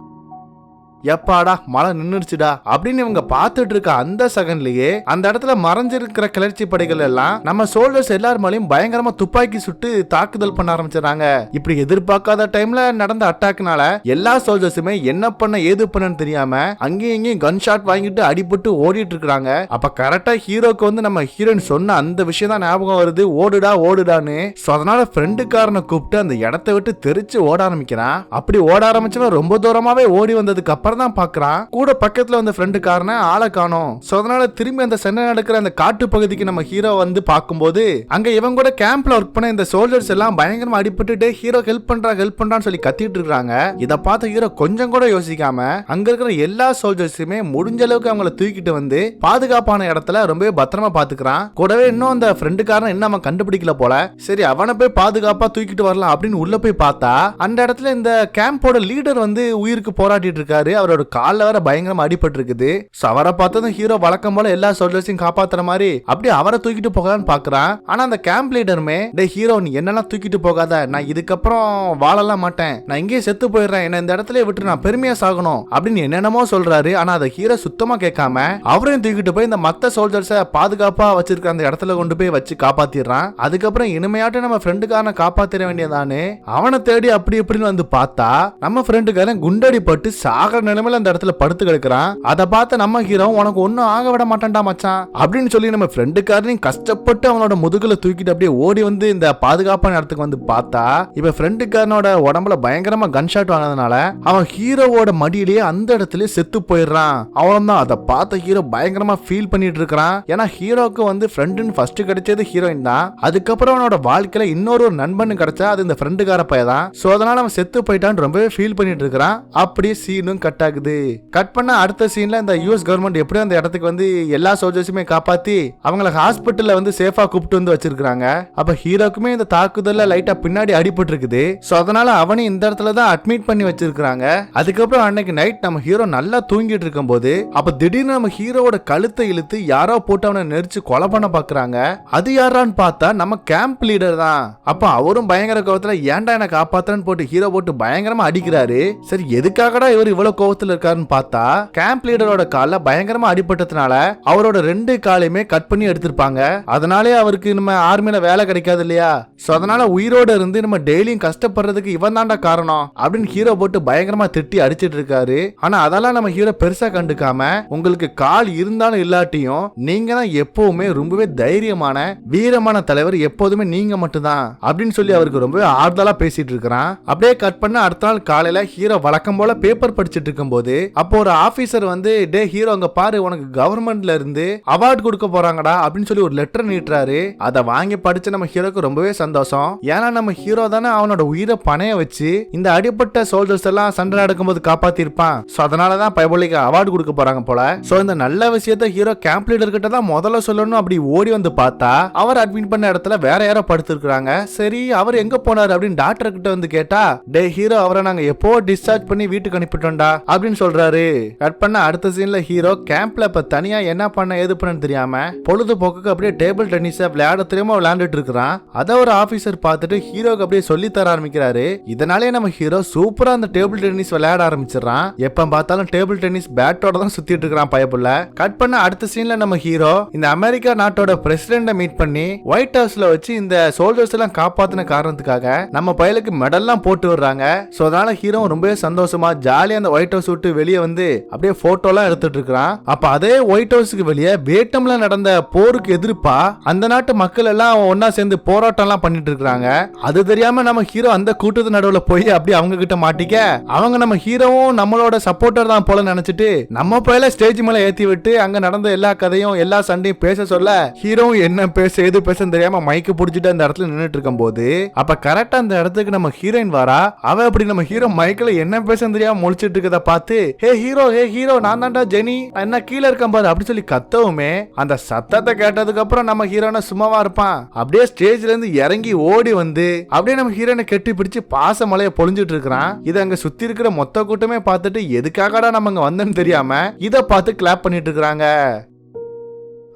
எப்பாடா மழை நின்னுடுச்சுடா அப்படின்னு இவங்க பார்த்துட்டு இருக்க அந்த செகண்ட்லயே அந்த இடத்துல மறைஞ்சிருக்கிற கிளர்ச்சி படைகள் எல்லாம் நம்ம சோல்ஜர்ஸ் எல்லார் மேலயும் பயங்கரமா துப்பாக்கி சுட்டு தாக்குதல் பண்ண ஆரம்பிச்சிடறாங்க. இப்படி எதிர்பார்க்காத டைம்ல நடந்த அட்டாக்னால எல்லா சோல்ஜர்ஸுமே என்ன பண்ண ஏது பண்ணன்னு தெரியாம அங்கேயும் இங்கேயும் கன் ஷாட் வாங்கிட்டு அடிபட்டு ஓடிட்டு இருக்காங்க. அப்ப கரெக்டா ஹீரோக்கு வந்து நம்ம ஹீரோயின் சொன்ன அந்த விஷயம் தான் ஞாபகம் வருது, ஓடுடா ஓடுடான்னு. அதனால ஃப்ரெண்டுக்காரனை கூப்பிட்டு அந்த இடத்தை விட்டு தெரிச்சு ஓட ஆரம்பிக்கிறான். அப்படி ஓட ஆரம்பிச்சவன் ரொம்ப தூரமாவே ஓடி வந்ததுக்கு அப்புறம் தான் பாக்குறான் கூட பக்கத்துல வந்த ஃப்ரெண்டுக்காரனை ஆளை காணோம். சோ அதனால திரும்பி அந்த சண்டை நடக்கிற அந்த காட்டு பகுதிக்கு நம்ம ஹீரோ வந்து பார்க்கும்போது அங்க இவங்க கூட கேம்ப்ல ஒர்க் பண்ண இந்த சோல்ஜர்ஸ் எல்லாம் பயங்கரமா அடிபட்டுட்டு ஹீரோ ஹெல்ப் பண்றான்னு சொல்லி கத்திட்டு இருக்காங்க. இத பார்த்த ஹீரோ கொஞ்சம் கூட யோசிக்காம அங்க இருக்கிற எல்லா சோல்ஜர்ஸுமே முடிஞ்ச அளவுக்கு அவங்கள தூக்கிட்டு வந்து பாதுகாப்பான இடத்துல ரொம்ப பத்திரமா பாத்துக்கிறான். கூடவே இன்னும் அந்த ஃப்ரெண்டுக்காரன் என்ன அவன் கண்டுபிடிக்கல போல. சரி அவனை போய் பாதுகாப்பா தூக்கிட்டு வரலாம் அப்படின்னு உள்ள போய் பார்த்தா அந்த இடத்துல இந்த கேம்போட லீடர் வந்து உயிருக்கு போராடிட்டு இருக்காரு. அவரோட கால்ல வேற பயங்கரமா அடிபட்டு இருக்குது. அவரை பார்த்ததும் ஹீரோ வழக்கம் போல எல்லா சோல்ஜர்ஸையும் காப்பாத்துற மாதிரி அப்படியே அவரை தூக்கிட்டு போகலான்னு பாக்குறான். ஆனா அந்த கேம்ப் லீடருமே டே ஹீரோ நீ என்னெல்லாம் தூக்கிட்டு போகாத, நான் இதுக்கப்புறம் வாழலாம் மாட்டேன், நான் இங்கேயே செத்து போயிடுறேன், என்ன இந்த இடத்துல விட்டு நான் பெருமையா சாகணும் அப்படின்னு என்னென்னமோ சொல்றாரு. ஆனா அதை ஹீரோ சுத்தமா கேட்காம அவரையும் தூக்கிட்டு போய் இந்த மத்த சோல்ஜர்ஸை பாதுகாப்பா வச்சிருக்க அந்த இடத்துல கொண்டு போய் வச்சு காப்பாத்திடுறான். அதுக்கப்புறம் இனிமையாட்டும் நம்ம ஃப்ரெண்டுக்காரனை காப்பாத்திர வேண்டியதானே அவனை தேடி அப்படி இப்படின்னு வந்து பார்த்தா நம்ம ஃப்ரெண்டுக்காரன் குண்டடி பட்டு சாகர நிலைமையில அந்த இடத்துல படுத்து கிடக்குறான். அதை பார்த்து நம்ம ஹீரோ உனக்கு ஒன்னும் ஆக விட மாட்டான்டா மச்சான் அப்படின்னு சொல்லி நம்ம ஃப்ரெண்டுக்காரனையும் கஷ்டப்பட்டு அவனோட முதுகுல தூக்கிட்டு அப்படியே ஓடி வந்து இந்த பாதுகாப்பான இடத்துக்கு வந்து பார்த்தா இப்ப ஃப்ரெண்டுக்காரனோட உடம்புல பயங்கரமா கன் ஷாட் ஆனதுனால அவன் ஹீரோவோட மடியிலேயே அந்த இடத்துல செத்து போயிடுறான். அவ்வளவுதான். அதை பார்த்த ஹீரோ பயங்கரமா ஃபீல் பண்ணிட்டு இருக்கிறான். ஏன்னா ஹீரோக்கு வந்து ஃப்ரெண்டுன்னு ஃபர்ஸ்ட் கிடைச்சது ஹீரோயின் தான். அதுக்கப்புறம் அவனோட வாழ்க்கையில இன்னொரு நண்பன் கிடைச்சா அது இந்த ஃப்ரெண்டுக்கார பையன் தான். சோ அதனால அவன் செத்து போயிட்டான்னு ரொம்பவே ஃபீல் பண்ணிட்டு இருக்கிறான். அப்படியே சீனும் கட் ஆகுது. கட் பண்ண அடுத்த சீன்ல இந்த யுஎஸ் கவர்மெண்ட் எப்படி அந்த இடத்துக்கு வந்து எல்லா சோல்ஜர்ஸுமே காப்பாத்தி அவங்கள ஹாஸ்பிட்டல்ல வந்து சேஃபா கூப்பிட்டு வந்து வச்சிருக்காங்க. அப்ப ஹீரோக்குமே இந்த தாக்குதல்ல லைட்டா பின்னாடி அடிபட்டு இருக்குது. சோ அதனால அவனையும் இந்த இடத்துல தான் அட்மிட் பண்ணி வச்சிருக்காங்க. அதுக்கப்புறம் அன்னைக்கு நைட் நம்ம ஹீரோ நல்லா தூங்கிட்டு இருக்கும் போது அப்ப திடீர்னு நம்ம ஹீரோவோட கழுத்தை இழுத்து யாரோ போட்டு அவனை நெரிச்சு கொலை பண்ண பாக்குறாங்க. அது யாரான்னு பார்த்தா நம்ம கேம்ப் லீடர் தான். அப்ப அவரும் பயங்கர கோவத்துல ஏன்டா என்ன காப்பாத்துறன்னு போட்டு ஹீரோ போட்டு பயங்கரமா அடிக்கிறாரு. சரி எதுக்காகடா இவர் இவ்வளவு கோவத்துல இருக்காருன்னு பார்த்தா கேம்ப் லீடரோட கால்ல பயங்கரமா அடிபட்டதுனால அவரோட 2 காலையுமே கட் பண்ணி எடுத்திருப்பாங்க. அதனாலே அவருக்கு நம்ம ஆர்மியில வேலை கிடைக்காது இல்லையா. சோ அதனால உயிரோட இருந்து நம்ம டெய்லியும் கஷ்டப்படுறதுக்கு இவன் தான்டா காரணம் அப்படின்னு ஹீரோ போட்டு பயங்கரமா திட்டி அடிச்சிட்டு இருக்காரு. ஆனா அதெல்லாம் நம்ம ஹீரோ பெருசா கண்டுக்காம உங்களுக்கு கால் இருந்தாலும் இல்லாட்டியும் நீங்க தான் எப்பவுமே ரொம்பவே தைரியமான வீரமான தலைவர், எப்போதுமே நீங்க மட்டும்தான் அப்படின்னு சொல்லி அவருக்கு ரொம்பவே ஆறுதலா பேசிட்டு இருக்கிறான். அப்படியே கட் பண்ண அடுத்த நாள் காலையில ஹீரோ வழக்கம் போல பேப்பர் படிச்சிட்டு இருக்கும் போது அப்போ ஒரு ஆபீசர் வந்து டே ஹீரோ அங்க பாரு உனக்கு கவர்மெண்ட்ல இருந்து அவார்டு கொடுக்க போறாங்கடா அப்படின்னு சொல்லி ஒரு லெட்டர் நீட்டுறாரு. அதை வாங்கி படிச்ச நம்ம ஹீரோக்கு ரொம்பவே சந்தோஷம். ஏன்னா நம்ம ஹீரோ தானே அவனோட உயிரை பணைய வச்சு இந்த அடிப்பட்ட சோல்ஜர்ஸ் எல்லாம் சண்டை நடக்கும்போது காப்பாத்தி இருப்பான். சோ அதனாலதான் பைபோலிக்கு அவார்டு கொடுக்க போறாங்க போல. சோ இந்த நல்ல விஷயத்த ஹீரோ கேம்ப் லீடர் கிட்ட தான் முதல்ல சொல்லணும். அப்படி ஓடி வந்து பார்த்தா அவர் அட்மிட் பண்ண இடத்துல வேற யாரோ படுத்திருக்காங்க. சரி அவர் எங்க போனாரு அப்படின்னு டாக்டர் கிட்ட வந்து கேட்டா டே ஹீரோ அவரை நாங்க எப்போ டிஸ்சார்ஜ் பண்ணி வீட்டுக்கு அனுப்பிட்டோம்டா அப்படின்னு சொல்றாரு. கட் பண்ண அடுத்த சீன்ல ஹீரோ கேம்ப்ல இப்ப தனியா என்ன பண்ண ஏது பண்ணு தெரியாம பொழுதுபோக்குக்கு அப்படியே டேபிள் டென்னிஸ் விளையாட தெரியாம விளையாண்டுட்டு இருக்கிறான். அத ஒரு ஆபீசர் பார்த்துட்டு ஹீரோக்கு அப்படியே சொல்லி தர ஆரம்பிக்கிறாரு. இதனாலே நம்ம ஹீரோ சூப்பரா அந்த டேபிள் டென்னிஸ் விளையாட ஆரம்பிச்சிடறான். எப்ப பார்த்தாலும் டேபிள் டென்னிஸ் பேட்டோட தான் சுத்திட்டு இருக்கிறான் பயப்புள்ள. கட் பண்ண அடுத்த சீன்ல நம்ம ஹீரோ இந்த அமெரிக்கா நாட்டோட பிரசிடென்ட மீட் பண்ணி ஒயிட் ஹவுஸ்ல வச்சு இந்த சோல்ஜர்ஸ் எல்லாம் காப்பாத்தின காரணத்துக்காக நம்ம பயலுக்கு மெடல்லாம் போட்டு வர்றாங்க. சோ அதனால ஹீரோ ரொம்பவே சந்தோஷமா ஜாலியா அந்த ஒயிட் ஒயிட் ஹவுஸ் விட்டு வெளியே வந்து அப்படியே போட்டோலாம் எடுத்துட்டு இருக்கான். அப்ப அதே ஒயிட் ஹவுஸ்க்கு வெளியே வியட்நாம்ல நடந்த போருக்கு எதிர்ப்பா அந்த நாட்டு மக்கள் எல்லாம் ஒன்னா சேர்ந்து போராட்டம் எல்லாம் பண்ணிட்டு இருக்காங்க. அது தெரியாம நம்ம ஹீரோ அந்த கூட்டத்து நடுவுல போய் அப்படி அவங்க கிட்ட மாட்டிக்க அவங்க நம்ம ஹீரோவும் நம்மளோட சப்போர்ட்டர் தான் போல நினைச்சிட்டு நம்ம போயில ஸ்டேஜ் மேல ஏத்தி விட்டு அங்க நடந்த எல்லா கதையும் எல்லா சண்டையும் பேச சொல்ல ஹீரோவும் என்ன பேச எது பேசன்னு தெரியாம மைக்கு புடிச்சிட்டு அந்த இடத்துல நின்னுட்டு இருக்கும் போது அப்ப கரெக்டா அந்த இடத்துக்கு நம்ம ஹீரோயின் வரா. அவ அப்படி நம்ம ஹீரோ மைக்கில் என்ன பேசன்னு தெரியாம முழிச்சிட்டு இருக்கத பார்த்து ஹே ஹீரோ நான் தான்டா ஜெனி, என்ன கீழே இருக்கேன் பாரு அப்படி சொல்லி கத்தவுமே அந்த சத்தத்தை கேட்டதுக்கு அப்புறம் நம்ம ஹீரோனை சும்மாவா இருப்பான். அப்படியே ஸ்டேஜ்ல இருந்து இறங்கி ஓடி வந்து அப்படியே நம்ம ஹீரோனை கெட்டி பிடிச்சு பாச மலையை பொழிஞ்சிட்டு இருக்கிறான். இதை அங்க சுத்தி இருக்கிற மொத்த கூட்டமே பார்த்துட்டு எதுக்காகடா நம்ம அங்க வந்தேன்னு தெரியாம இதை பார்த்து கிளாப் பண்ணிட்டு இருக்காங்க.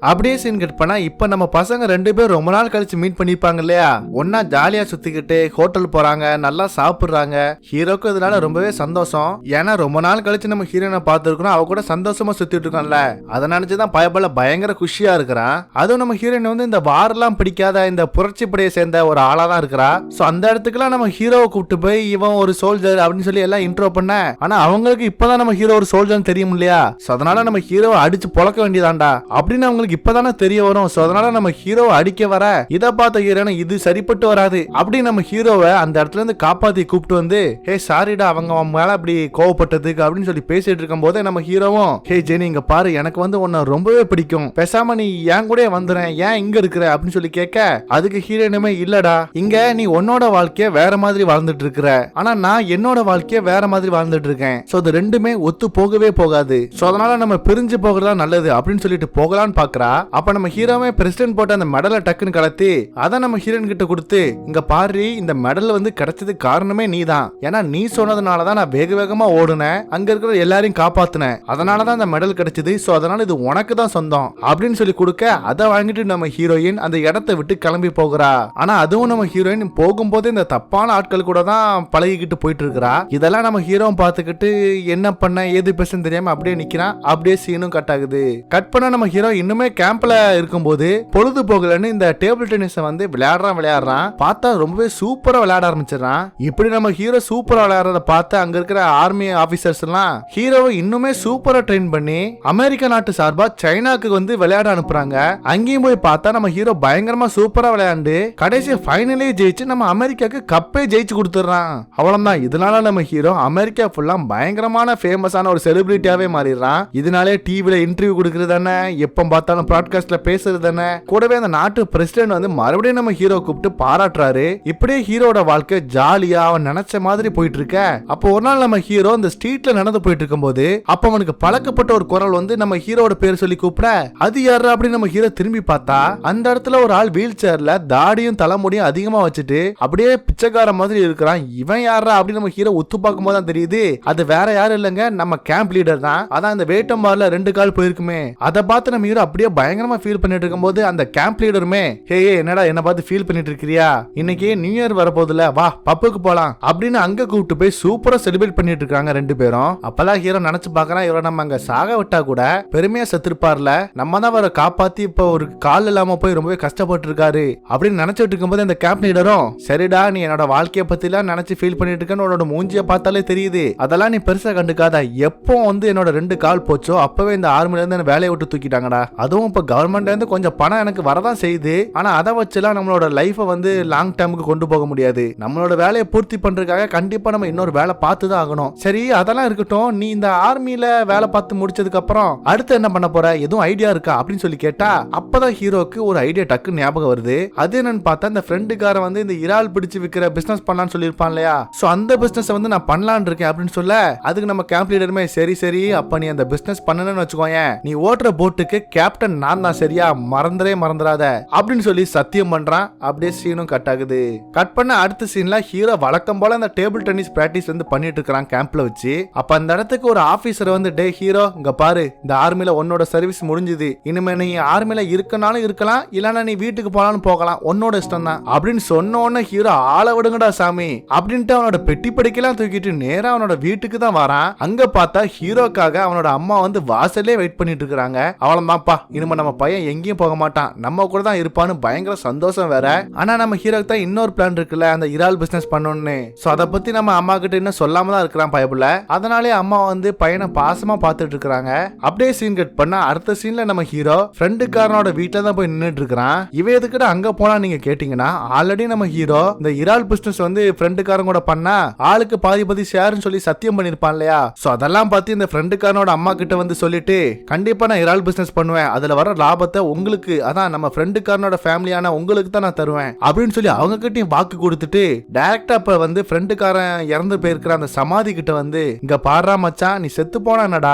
அப்படியே சீன் கட் பண்ணா இப்ப நம்ம பசங்க 2 பேர் ரொம்ப நாள் கழிச்சு மீட் பண்ணிருப்பாங்க இல்லையா, ஒன்னா ஜாலியா சுத்திக்கிட்டு ஹோட்டல் போறாங்க, நல்லா சாப்பிடுறாங்க. ஹீரோக்கு இதனால ரொம்பவே சந்தோஷம். ஏன்னா ரொம்ப நாள் கழிச்சு நம்ம ஹீரோனை பார்த்துருக்கோம், அவ கூட சந்தோஷமா சுத்திட்டு இருக்கோம்ல, அதை நினைச்சுதான் பயப்பட பயங்கர குஷியா இருக்கிறான். அதுவும் நம்ம ஹீரோயின் வந்து இந்த வாரெல்லாம் பிடிக்காத இந்த புரட்சி படையை சேர்ந்த ஒரு ஆளா தான் இருக்கிறா. சோ அந்த இடத்துக்குலாம் நம்ம ஹீரோவை கூப்பிட்டு போய் இவன் ஒரு சோல்ஜர் அப்படின்னு சொல்லி எல்லாம் இன்ட்ரோ பண்ண, ஆனா அவங்களுக்கு இப்பதான் நம்ம ஹீரோ ஒரு சோல்ஜர்னு தெரியும் இல்லையா, சோ அதனால நம்ம ஹீரோவை அடிச்சு பொழக்க வேண்டியதாண்டா அப்படின்னு அவங்களுக்கு இப்பதானே தெரிய வரும். சோ அதனால நம்ம ஹீரோவை அடிக்க வர இதை பார்த்த ஹீரோனை இது சரிப்பட்டு வராது அப்படி நம்ம ஹீரோவை அந்த இடத்துல இருந்து காப்பாத்தி கூப்பிட்டு வந்து ஹே சாரிடா அவங்க மேல அப்படி கோவப்பட்டதுக்கு அப்படின்னு சொல்லி பேசிட்டு இருக்கும் போதே நம்ம ஹீரோவும் ஹே ஜெனி இங்க பாரு எனக்கு வந்து உன்னை ரொம்பவே பிடிக்கும், பேசாம நீ ஏன் கூட வந்துறேன், ஏன் இங்க இருக்கிற அப்படின்னு சொல்லி கேட்க அதுக்கு ஹீரோயினுமே இல்லடா இங்க நீ உன்னோட வாழ்க்கைய வேற மாதிரி வாழ்ந்துட்டு இருக்கிற, ஆனா நான் என்னோட வாழ்க்கைய வேற மாதிரி வாழ்ந்துட்டு இருக்கேன். சோ அது ரெண்டுமே ஒத்து போகவே போகாது. சோ அதனால நம்ம பிரிஞ்சு போகிறதா நல்லது அப்படின்னு சொல்லிட்டு போகலான்னு பாக்குறா. அப்ப நம்ம ஹீரோவே பிரசிடென்ட் போட்ட அந்த மெடலை டக்குன்னு கலத்தி அத நம்ம ஹீரோயின் கிட்ட கொடுத்து இங்க பாரு இந்த மெடல் வந்து கிடைச்சதுக்கு காரணமே நீதான், ஏன்னா நீ சொன்னதுனாலதான் நான் வேக வேகமா ஓடுனேன், அங்க இருக்கிற எல்லாரையும் காப்பாத்தினேன், அதனாலதான் அந்த மெடல் கிடைச்சது, சோ அதனால இது உனக்கு தான் சொந்தம் அப்படின்னு சொல்லி கொடுக்க அதை வாங்கிட்டு நம்ம ஹீரோயின் அந்த இடத்தை விட்டு கிளம்பி போகிறா. ஆனா அதுவும் நம்ம ஹீரோயின் போகும்போது இந்த தப்பான ஆட்கள் கூட தான் பழகிக்கிட்டு போயிட்டு இருக்கிறா. இதெல்லாம் நம்ம ஹீரோ பார்த்துக்கிட்டு என்ன பண்ண ஏது பேசுன்னு தெரியாம அப்படியே நிக்கிறான். அப்படியே சீனும் கட் ஆகுது. கட் பண்ண நம்ம ஹீரோ இன்னுமே கேம்ப்ல இருக்கும்போது பொழுது போகலன்னு இந்த டேபிள் டென்னிஸ் வந்து விளையாடுறான். பார்த்தா ரொம்பவே சூப்பரா விளையாட ஆரம்பிச்சிடறான். இப்படி நம்ம ஹீரோ சூப்பரா விளையாடுறத பார்த்து அங்க இருக்கிற ஆர்மி ஆபீசர்ஸ் எல்லாம் ஹீரோவை இன்னுமே சூப்பரா ட்ரெயின் பண்ணி அமெரிக்கா நாட்டு சார்பா சைனாக்கு வந்து விளையாட அனுப்புறாங்க. அங்கேயும் போய் பார்த்தா நம்ம ஹீரோ பயங்கரமா சூப்பரா விளையாண்டு கடைசி ஃபைனலே ஜெயிச்சு நம்ம அமெரிக்காக்கு கப்பே ஜெயிச்சு கொடுத்துறான். அவ்வளவுதான். இதனால நம்ம ஹீரோ அமெரிக்கா ஃபுல்லா பயங்கரமான ஃபேமஸான ஒரு செலிபிரிட்டியாவே மாறிடுறான். இதனாலே டிவில இன்டர்வியூ கொடுக்கறது தானே, எப்ப பார்த்தாலும் பிராட்காஸ்ட்ல பேசுறது தானே, கூடவே அந்த நாட்டு பிரசிடென்ட் வந்து மறுபடியும் நம்ம ஹீரோ கூப்பிட்டு பாராட்டுறாரு. இப்படியே ஹீரோட வாழ்க்கை ஜாலியா அவன் நினைச்ச மாதிரி போயிட்டு இருக்க. அப்போ ஒரு நாள் நம்ம ஹீரோ அந்த ஸ்ட்ரீட்ல நடந்து போயிட்டு இருக்கும் போது அப்ப அவனுக்கு பழக்கப்பட்ட ஒரு குரல் வந்து நம்ம ஹீரோட பேர் சொல்லி கூப்பிட அது யாரு அப்படின்னு நம்ம ஹீரோ திரும்பி பார்த்தா அந்த இடத்துல ஒரு ஆள் வீல் சேர்ல தாடியும் தலைமுடியும் அதிகமா வச்சுட்டு அப்படியே பிச்சைக்கார மாதிரி இருக்கிறான். இவன் யாரா அப்படின்னு நம்ம ஹீரோ உத்து பார்க்கும் போது தான் தெரியுது அது வேற யாரும் இல்லைங்க, நம்ம கேம்ப் லீடர் தான். அதான் இந்த வேட்டம் பார்ல 2 கால் போயிருக்குமே, அதை பார்த்து நம்ம ஹீரோ அப்படியே பயங்கரமா ஃபீல் பண்ணிட்டு இருக்கும்போது அந்த கேம்ப் லீடருமே ஹே என்னடா என்ன பார்த்து ஃபீல் பண்ணிட்டு இருக்கிறியா, இன்னைக்கு நியூ இயர் வரப்போதுல வா பப்புக்கு போலாம் அப்படின்னு அங்க கூப்பிட்டு போய் சூப்பரா செலிப்ரேட் பண்ணிட்டு இருக்காங்க 2 பேரும். அப்பதான் ஹீரோ நினைச்சு பாக்குறான் இவரை நம்ம அங்க சாக விட்டா கூட பெருமையா செத்துருப்பார்ல, நம்ம தான் அவரை காப்பாத்தி இப்ப ஒரு கால் இல்லாம போய் ரொம்பவே கஷ்டப்பட்டு இருக்காரு அப்படின்னு நினைச்சிட்டு இருக்கும்போது அந்த கேம்ப் லீடரும் சரிடா நீ என்னோட வாழ்க்கைய பத்தி எல்லாம் நினைச்சு ஃபீல் பண்ணிட்டு இருக்கேன்னு உன்னோட மூஞ்சிய பார்த்தாலே தெரியுது, அதெல்லாம் நீ பெருசா கண்டுக்காத, எப்போ வந்து என்னோட 2 கால் போச்சோ அப்பவே இந்த ஆர்மில இருந்து என்ன வேலையை விட்டு தூக்கிட்டாங்கடா, அதுவும் இப்ப கவர்மெண்ட்ல இருந்து கொஞ்சம் பணம் எனக்கு வரதான் செய்யுது, ஆனா அதை வச்சுலாம் நம்மளோட லைஃபை வந்து லாங் டேர்முக்கு கொண்டு போக முடியாது, நம்மளோட வேலையை பூர்த்தி பண்றதுக்காக கண்டிப்பா நம்ம இன்னொரு வேலை பார்த்து தான் ஆகணும். சரி அதெல்லாம் இருக்கட்டும், நீ இந்த ஆர்மியில வேலை பார்த்து முடிச்சதுக்கு அப்புறம் அடுத்து என்ன பண்ண போற, எதுவும் ஐடியா இருக்கா அப்படின்னு சொல்லி கேட்டா அப்பதான் ஹீரோக்கு ஒரு ஐடியா டக்கு ஞாபகம் வருது. அது என்னன்னு பார்த்தா இந்த ஃப்ரெண்டுக்கார வந்து இந்த இறால் பிடிச்சு விற்கிற பிசினஸ் பண்ணலாம்னு சொல்லியிருப்பான் இல்லையா, சோ அந்த பிசினஸ் வந்து நான் பண்ணலான் இருக்கேன் அப்படின்னு சொல்ல அதுக்கு நம்ம கேம்ப் லீடருமே சரி அப்ப நீ அந்த பிசினஸ் பண்ணணும்னு வச்சுக்கோங்க, நீ ஓட்டுற போட்டுக்கு கேப்டன் நான் தான், சரியா மறந்துடாத அப்படின்னு சொல்லி சத்தியம் பண்றான். அப்படியே சீனும் கட் ஆகுது. கட் பண்ண அடுத்த சீன்ல ஹீரோ வழக்கம் போல அந்த டேபிள் டென்னிஸ் பிராக்டிஸ் வந்து பண்ணிட்டு இருக்கான் கேம்ப்ல வச்சு. அப்ப அந்த இடத்துக்கு ஒரு ஆபீசர் வந்து டே ஹீரோ இங்க பாரு, இந்த ஆர்மில உன்னோட சர்வீஸ் முடிஞ்சுது, இனிமே நீ ஆர்மில இருக்கனாலும் இருக்கலாம் இல்லனா நீ வீட்டுக்கு போனாலும் போகலாம், உன்னோட இஷ்டம் தான் அப்படின்னு சொன்ன உடனே ஹீரோ ஆள விடுங்கடா சாமி அப்படின்ட்டு அவனோட பெட்டி படிக்கலாம் தூக்கிட்டு நேரா அவனோட வீட்டுக்கு தான் வரான். அங்க பார்த்தா ஹீரோக்காக அவனோட அம்மா வந்து வாசல்லே வெயிட் பண்ணிட்டு இருக்காங்க. அவளமாப்பா இனிமே நம்ம பையன் எங்கேயும் போக மாட்டான், நம்ம கூட தான் இருப்பான்னு பயங்கர சந்தோஷம் வேற. ஆனா நம்ம ஹீரோக்கு தான் இன்னொரு பிளான் இருக்குல்ல, அந்த இறால் பிசினஸ் பண்ணணும்னு. சோ அதை பத்தி நம்ம அம்மா கிட்ட இன்னும் சொல்லாம தான் இருக்கிறான் பயப்புல. அதனாலே அம்மா வந்து பையனை பாசமா பாத்துட்டு இருக்காங்க. அப்படியே சீன் கட் பண்ணா அடுத்த சீன்ல நம்ம ஹீரோ ஃப்ரெண்டுக்காரனோட வீட்டுல தான் போய் நின்னுட்டு இருக்கிறான். இவ எதுக்கிட்ட அங்க போனா நீங்க கேட்டீங்கன்னா, ஆல்ரெடி நம்ம ஹீரோ இந்த இறால் பிசினஸ் வந்து ஃப்ரெண்டுக்காரன் கூட பண்ணா ஆளுக்கு பாதி ஷேர்னு சொல்லி சத்தியம் பண்ணிருப்பான் இல்லையா. சோ அதெல்லாம் பார்த்து இந்த ஃப்ரெண்டுக்காரனோட அம்மா கிட்ட வந்து சொல்லிட்டு, கண்டிப்பா நான் இறால் பிசினஸ் பண்ணுவேன், அதுல வர லாபத்தை உங்களுக்கு, அதான் நம்ம ஃப்ரெண்டுக்காரனோட ஃபேமிலியான உங்களுக்கு தான் நான் தருவேன் அப்படின்னு சொல்லி அவங்க கிட்டயும் வாக்கு கொடுத்துட்டு டைரக்டா இப்ப வந்து ஃப்ரெண்டுக்காரன் இறந்து போயிருக்கிற அந்த சமாதி கிட்ட வந்து, இங்க பாடுறா மச்சான், நீ செத்து போனா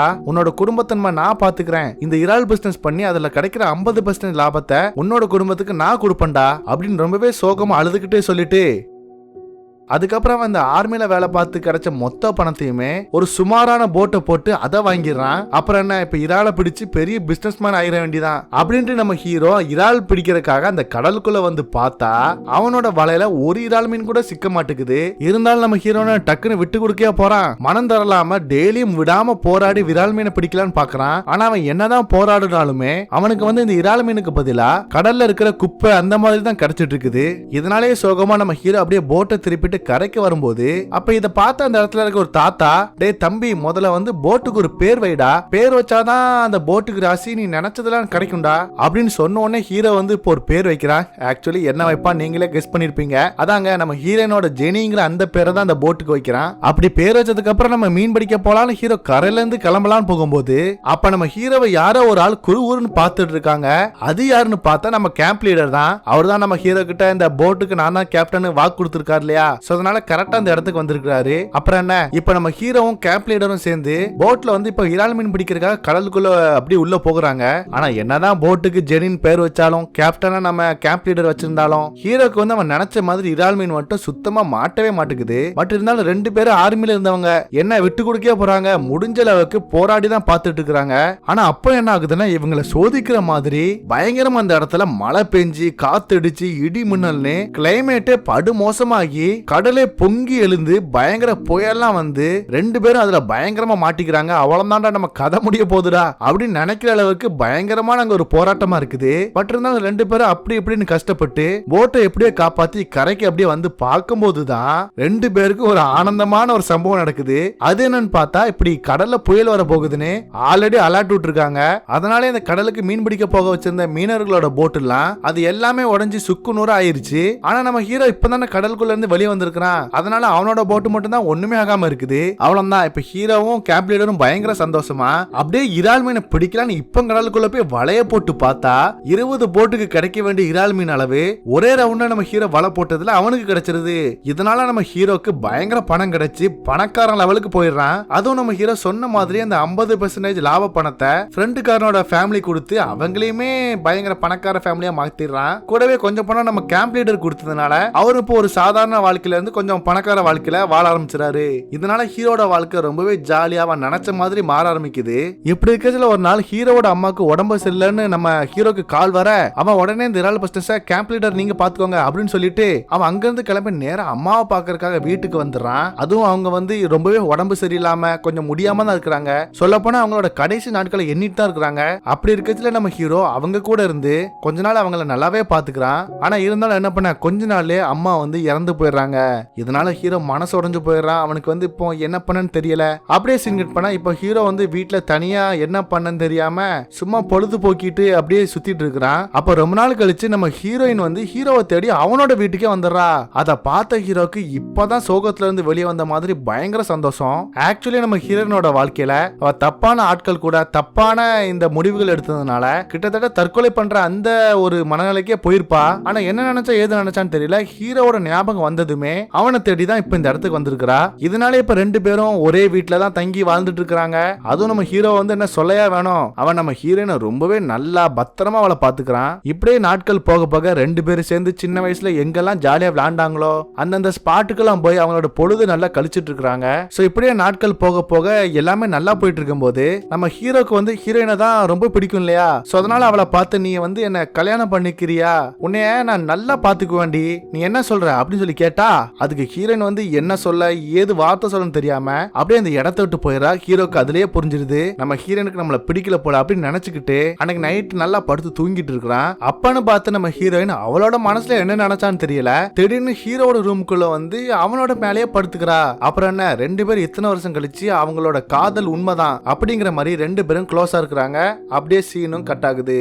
உன்னோட குடும்பத்தன்மை நான் பாத்துக்கிறேன், இந்த இறால் பிசினஸ் பண்ணி அதுல கிடைக்கிற 50% லாபத்தை உன்னோட குடும்பத்துக்கு நான் கொடுப்பேன்டா அப்படின்னு ரொம்பவே சோகமா அழுதுகிட்டே சொல்லிட்டு, அதுக்கப்புறம் அந்த ஆர்மில வேலை பார்த்து கிடைச்ச மொத்த பணத்தையுமே ஒரு சுமாரான போட்டை போட்டு அதை வாங்கிடுறான். அப்புறம் என்ன, இப்ப இறாலை பிடிச்சு பெரிய பிசினஸ் மேன் ஆகிட வேண்டியதான் அப்படின்ட்டு நம்ம ஹீரோ இறால் பிடிக்கிறதுக்காக அந்த கடலுக்குள்ள வந்து பார்த்தா அவனோட வலையில ஒரு இறால் மீன் கூட சிக்க மாட்டேங்குது. இருந்தாலும் நம்ம ஹீரோனை டக்குன்னு விட்டு கொடுக்கவே போறான். மனம் தரலாம டெய்லியும் விடாம போராடி விரால் மீனை பிடிக்கலான்னு பாக்குறான். ஆனா அவன் என்னதான் போராடினாலுமே அவனுக்கு வந்து இந்த இறால் மீனுக்கு பதிலா கடல்ல இருக்கிற குப்பை அந்த மாதிரி தான் கிடைச்சிட்டு இருக்குது. இதனாலேயே சோகமா நம்ம ஹீரோ அப்படியே போட்டை திருப்பிட்டு கரைக்கு வரும்போது, அப்ப இத பார்த்த அந்த இடத்துல இருக்க ஒரு தாத்தா, டேய் தம்பி, முதல்ல வந்து போட்டுக்கு ஒரு பேர் வைடா, பேர் வச்சாதான் அந்த போட்டுக்கு ராசி நீ நினைச்சதெல்லாம் கிடைக்கும்டா அப்படின்னு சொன்ன உடனே ஹீரோ வந்து இப்போ ஒரு பேர் வைக்கிறான். ஆக்சுவலி என்ன வைப்பா நீங்களே கெஸ் பண்ணிருப்பீங்க. அதாங்க நம்ம ஹீரோனோட ஜெனிங்கிற அந்த பேரை தான் அந்த போட்டுக்கு வைக்கிறான். அப்படி பேர் வச்சதுக்கு அப்புறம் நம்ம மீன் பிடிக்க போலான்னு ஹீரோ கரையில இருந்து கிளம்பலான்னு போகும்போது, அப்ப நம்ம ஹீரோவை யாரோ ஒரு ஆள் குறுகுறுன்னு பார்த்துட்டு இருக்காங்க. அது யாருன்னு பார்த்தா நம்ம கேம்ப் லீடர் தான். அவர் தான் நம்ம ஹீரோ கிட்ட இந்த போட்டுக்கு நான் தான் கேப்டன் வாக்கு கொடுத்திருக்காரு இல்லையா. அதனால கரெக்டா அந்த இடத்துக்கு வந்திருக்காரு. அப்புறம் என்ன, இப்ப நம்ம ஹீரோவும் கேம்ப் லீடரும் சேர்ந்து போட்ல வந்து இப்ப இறால் மீன் பிடிக்கிறதுக்காக கடலுக்குள்ள அப்படி உள்ள போகிறாங்க. ஆனா என்னதான் போட்டுக்கு ஜெனின் பேர் வச்சாலும் கேப்டனா நம்ம கேம்ப் லீடர் வச்சிருந்தாலும் ஹீரோக்கு வந்து அவன் நினைச்ச மாதிரி இறால் மீன் மட்டும் சுத்தமா மாட்டவே மாட்டேங்குது. பட் இருந்தாலும் ரெண்டு பேரும் ஆர்மில இருந்தவங்க என்ன விட்டு கொடுக்கவே போறாங்க, முடிஞ்ச அளவுக்கு போராடி தான் பார்த்துட்டு இருக்காங்க. ஆனா அப்ப என்ன ஆகுதுன்னா, இவங்களை சோதிக்கிற மாதிரி பயங்கரமா அந்த இடத்துல மழை பெஞ்சு காத்தடிச்சு இடி மின்னல்னு கிளைமேட்டே படு மோசமாகி கடலே பொங்கி எழுந்து பயங்கர புயல்லாம் வந்து ரெண்டு பேரும் அதுல பயங்கரமா மாட்டிக்கிறாங்க. அவ்வளவுதான்டா நம்ம கதை முடிய போகுதுடா அப்படின்னு நினைக்கிற அளவுக்கு பயங்கரமான அங்க ஒரு போராட்டமா இருக்குது. பட் இருந்தாலும் ரெண்டு பேரும் அப்படி இப்படின்னு கஷ்டப்பட்டு போட்டை எப்படியோ காப்பாத்தி கரைக்கு அப்படியே வந்து பார்க்கும்போதுதான் ரெண்டு பேருக்கு ஒரு ஆனந்தமான ஒரு சம்பவம் நடக்குது. அது என்னன்னு பார்த்தா, இப்படி கடல்ல புயல் வர போகுதுன்னு ஆல்ரெடி அலர்ட் விட்டுருக்காங்க. அதனாலே இந்த கடலுக்கு மீன் பிடிக்க போக வச்சிருந்த மீனவர்களோட போட் எல்லாம் அது எல்லாமே உடஞ்சி சுக்கு நூறு ஆயிருச்சு. ஆனா நம்ம ஹீரோ இப்பதானே கடலுக்குள்ள இருந்து வெளியே வந்திருக்கிறான். அதனால அவனோட போட்டு மட்டும் தான் ஒண்ணுமே ஆகாம இருக்குது. அவ்வளவுதான். இப்ப ஹீரோவும் கேம்ப் லீடரும் பயங்கர சந்தோஷமா அப்படியே இறால் மீனை பிடிக்கலான்னு இப்ப கடலுக்குள்ள போய் வலைய போட்டு பார்த்தா 20 போட்டுக்கு கிடைக்க வேண்டிய இறால் மீன் அளவு ஒரே ரவுண்ட்ல நம்ம ஹீரோ வலை போட்டதுல அவனுக்கு கிடைச்சிருது. இதனால நம்ம ஹீரோக்கு பயங்கர பணம் கிடைச்சு பணக்காரன் லெவலுக்கு போயிடுறான். அதுவும் நம்ம ஹீரோ சொன்ன மாதிரி அந்த 50% லாப பணத்தை ஃப்ரெண்டுக்காரனோட ஃபேமிலி கொடுத்து அவங்களையுமே பயங்கர பணக்கார ஃபேமிலியா மாத்திடுறான். கூடவே கொஞ்சம் பணம் நம்ம கேம்ப் லீடர் கொடுத்ததுனால அவரு இப்போ ஒரு சாதாரண வாழ்க்கையில இருந்து கொஞ்சம் பணக்கார வாழ்க்கையில வாழ ஆரம்பிச்சிடாரு. இதனால ஹீரோட வாழ்க்கை ரொம்பவே ஜாலியா நினைச்ச மாதிரி மாற ஆரம்பிக்குது. இப்படி இருக்கிறதுல ஒரு நாள் ஹீரோட அம்மாக்கு உடம்பு சரியில்லைன்னு நம்ம ஹீரோக்கு கால் வர, அவன் உடனே இந்த இறால் பிசினஸ் கேம்ப் லீடர் நீங்க பாத்துக்கோங்க அப்படின்னு சொல்லிட்டு அவன் அங்கிருந்து கிளம்பி நேரம் அம்மாவை பாக்குறதுக்காக வீட்டுக்கு வந்துடுறான். அதுவும் அவங்க வந்து ரொம்பவே உடம்பு சரியில்லாம கொஞ்சம் முடியாம தான் இருக்கிறாங்க. சொல்ல போனா அவங்களோட கடைசி நாட்களை எண்ணிட்டு தான் இருக்கிறாங்க. அப்படி இருக்கிறதுல நம்ம ஹீரோ அவங்க கூட இருந்து கொஞ்ச நாள் அவங்கள நல்லாவே பாத்துக்கிறான். ஆனா இருந்தாலும் என்ன பண்ண, கொஞ்ச நாள்லயே அம்மா வந்து இறந்து போயிடுறாங்க. இதனால ஹீரோ மனசு உடைஞ்சு போயிடுறான். அவனுக்கு வந்து இப்போ என்ன பண்ணன்னு தெரியல. அப்படியே சிங்கட் பண்ணா இப்போ ஹீரோ வந்து வீட்டுல தனியா என்ன பண்ணன்னு தெரியாம சும்மா பொழுது போக்கிட்டு அப்படியே சுத்திட்டு இருக்கிறான். அப்ப ரொம்ப நாள் கழிச்சு நம்ம ஹீரோயின் வந்து ஹீரோவை தேடி அவனோட வீட்டுக்கே வந்துடுறா. அதை பார்த்த ஹீரோக்கு இப்பதான் சோகத்துல இருந்து வெளியே வந்த மாதிரி பயங்கர சந்தோஷம். ஆக்சுவலி நம்ம ஹீரோயினோட வாழ்க்கையில அவ தப்பான ஆட்கள் கூட தப்பான இந்த முடிவுகள் எடுத்ததுனால கிட்டத்தட்ட தற்கொலை பண்ற அந்த ஒரு மனநிலைக்கே போயிருப்பா. ஆனா என்ன நினைச்சா ஏது நினைச்சான்னு தெரியல, ஹீரோவோட ஞாபகம் வந்ததுமே அவனை தேடி தான் இப்ப இந்த இடத்துக்கு வந்திருக்கிறா. இதனால இப்ப ரெண்டு பேரும் ஒரே வீட்டுல தான் தங்கி வாழ்ந்துட்டு இருக்காங்க. அதுவும் நம்ம ஹீரோ வந்து என்ன சொல்லையா வேணும், அவன் நம்ம ஹீரோயினை ரொம்பவே நல்லா பத்திரமா அவளை பாத்துக்கிறான். இப்படியே நாட்கள் போக போக ரெண்டு பேரும் சேர்ந்து சின்ன வயசுல எங்கெல்லாம் ஜாலியா விளையாண்டாங்களோ அந்தந்த ஸ்பாட்டுக்கெல்லாம் போய் அவங்களோட பொழுது நல்லா கழிச்சிட்டு இருக்காங்க. சோ இப்படியே நாட்கள் போக போக எல்லாமே நல்லா போயிட்டு இருக்கும் போது நம்ம ஹீரோக்கு வந்து ஹீரோயினை தான் ரொம்ப பிடிக்கும் இல்லையா. சோ அதனால அவளை பார்த்து நீ வந்து என்ன கல்யாணம் பண்ணிக்கிறியா, உன்னைய நான் நல்லா பாத்துக்குவேண்டி, நீ என்ன சொல்ற அப்படின்னு சொல்லி கேட்டா, அதுக்கு ஹீரோயின் வந்து என்ன சொல்ல ஏது வார்த்தை சொல்லணும் தெரியாம அப்படியே அந்த இடத்த விட்டு போயிடா. ஹீரோக்கு அதுலயே புரிஞ்சிருது நம்ம ஹீரோனுக்கு நம்மள பிடிக்கல போல அப்படின்னு நினைச்சுக்கிட்டு அன்னைக்கு நைட் நல்லா படுத்து தூங்கிட்டு இருக்கிறான். அப்பன்னு பார்த்து நம்ம ஹீரோயின் அவளோட மனசுல என்ன நினைச்சான்னு தெரியல, திடீர்னு ஹீரோட ரூமுக்குள்ள வந்து அவனோட மேலேயே படுத்துக்கிறா. அப்புறம் என்ன, ரெண்டு பேரும் இத்தனை வருஷம் கழிச்சு அவங்களோட காதல் உண்மைதான் அப்படிங்கிற மாதிரி ரெண்டு பேரும் க்ளோஸா இருக்கிறாங்க. அப்படியே சீனும் கட் ஆகுது.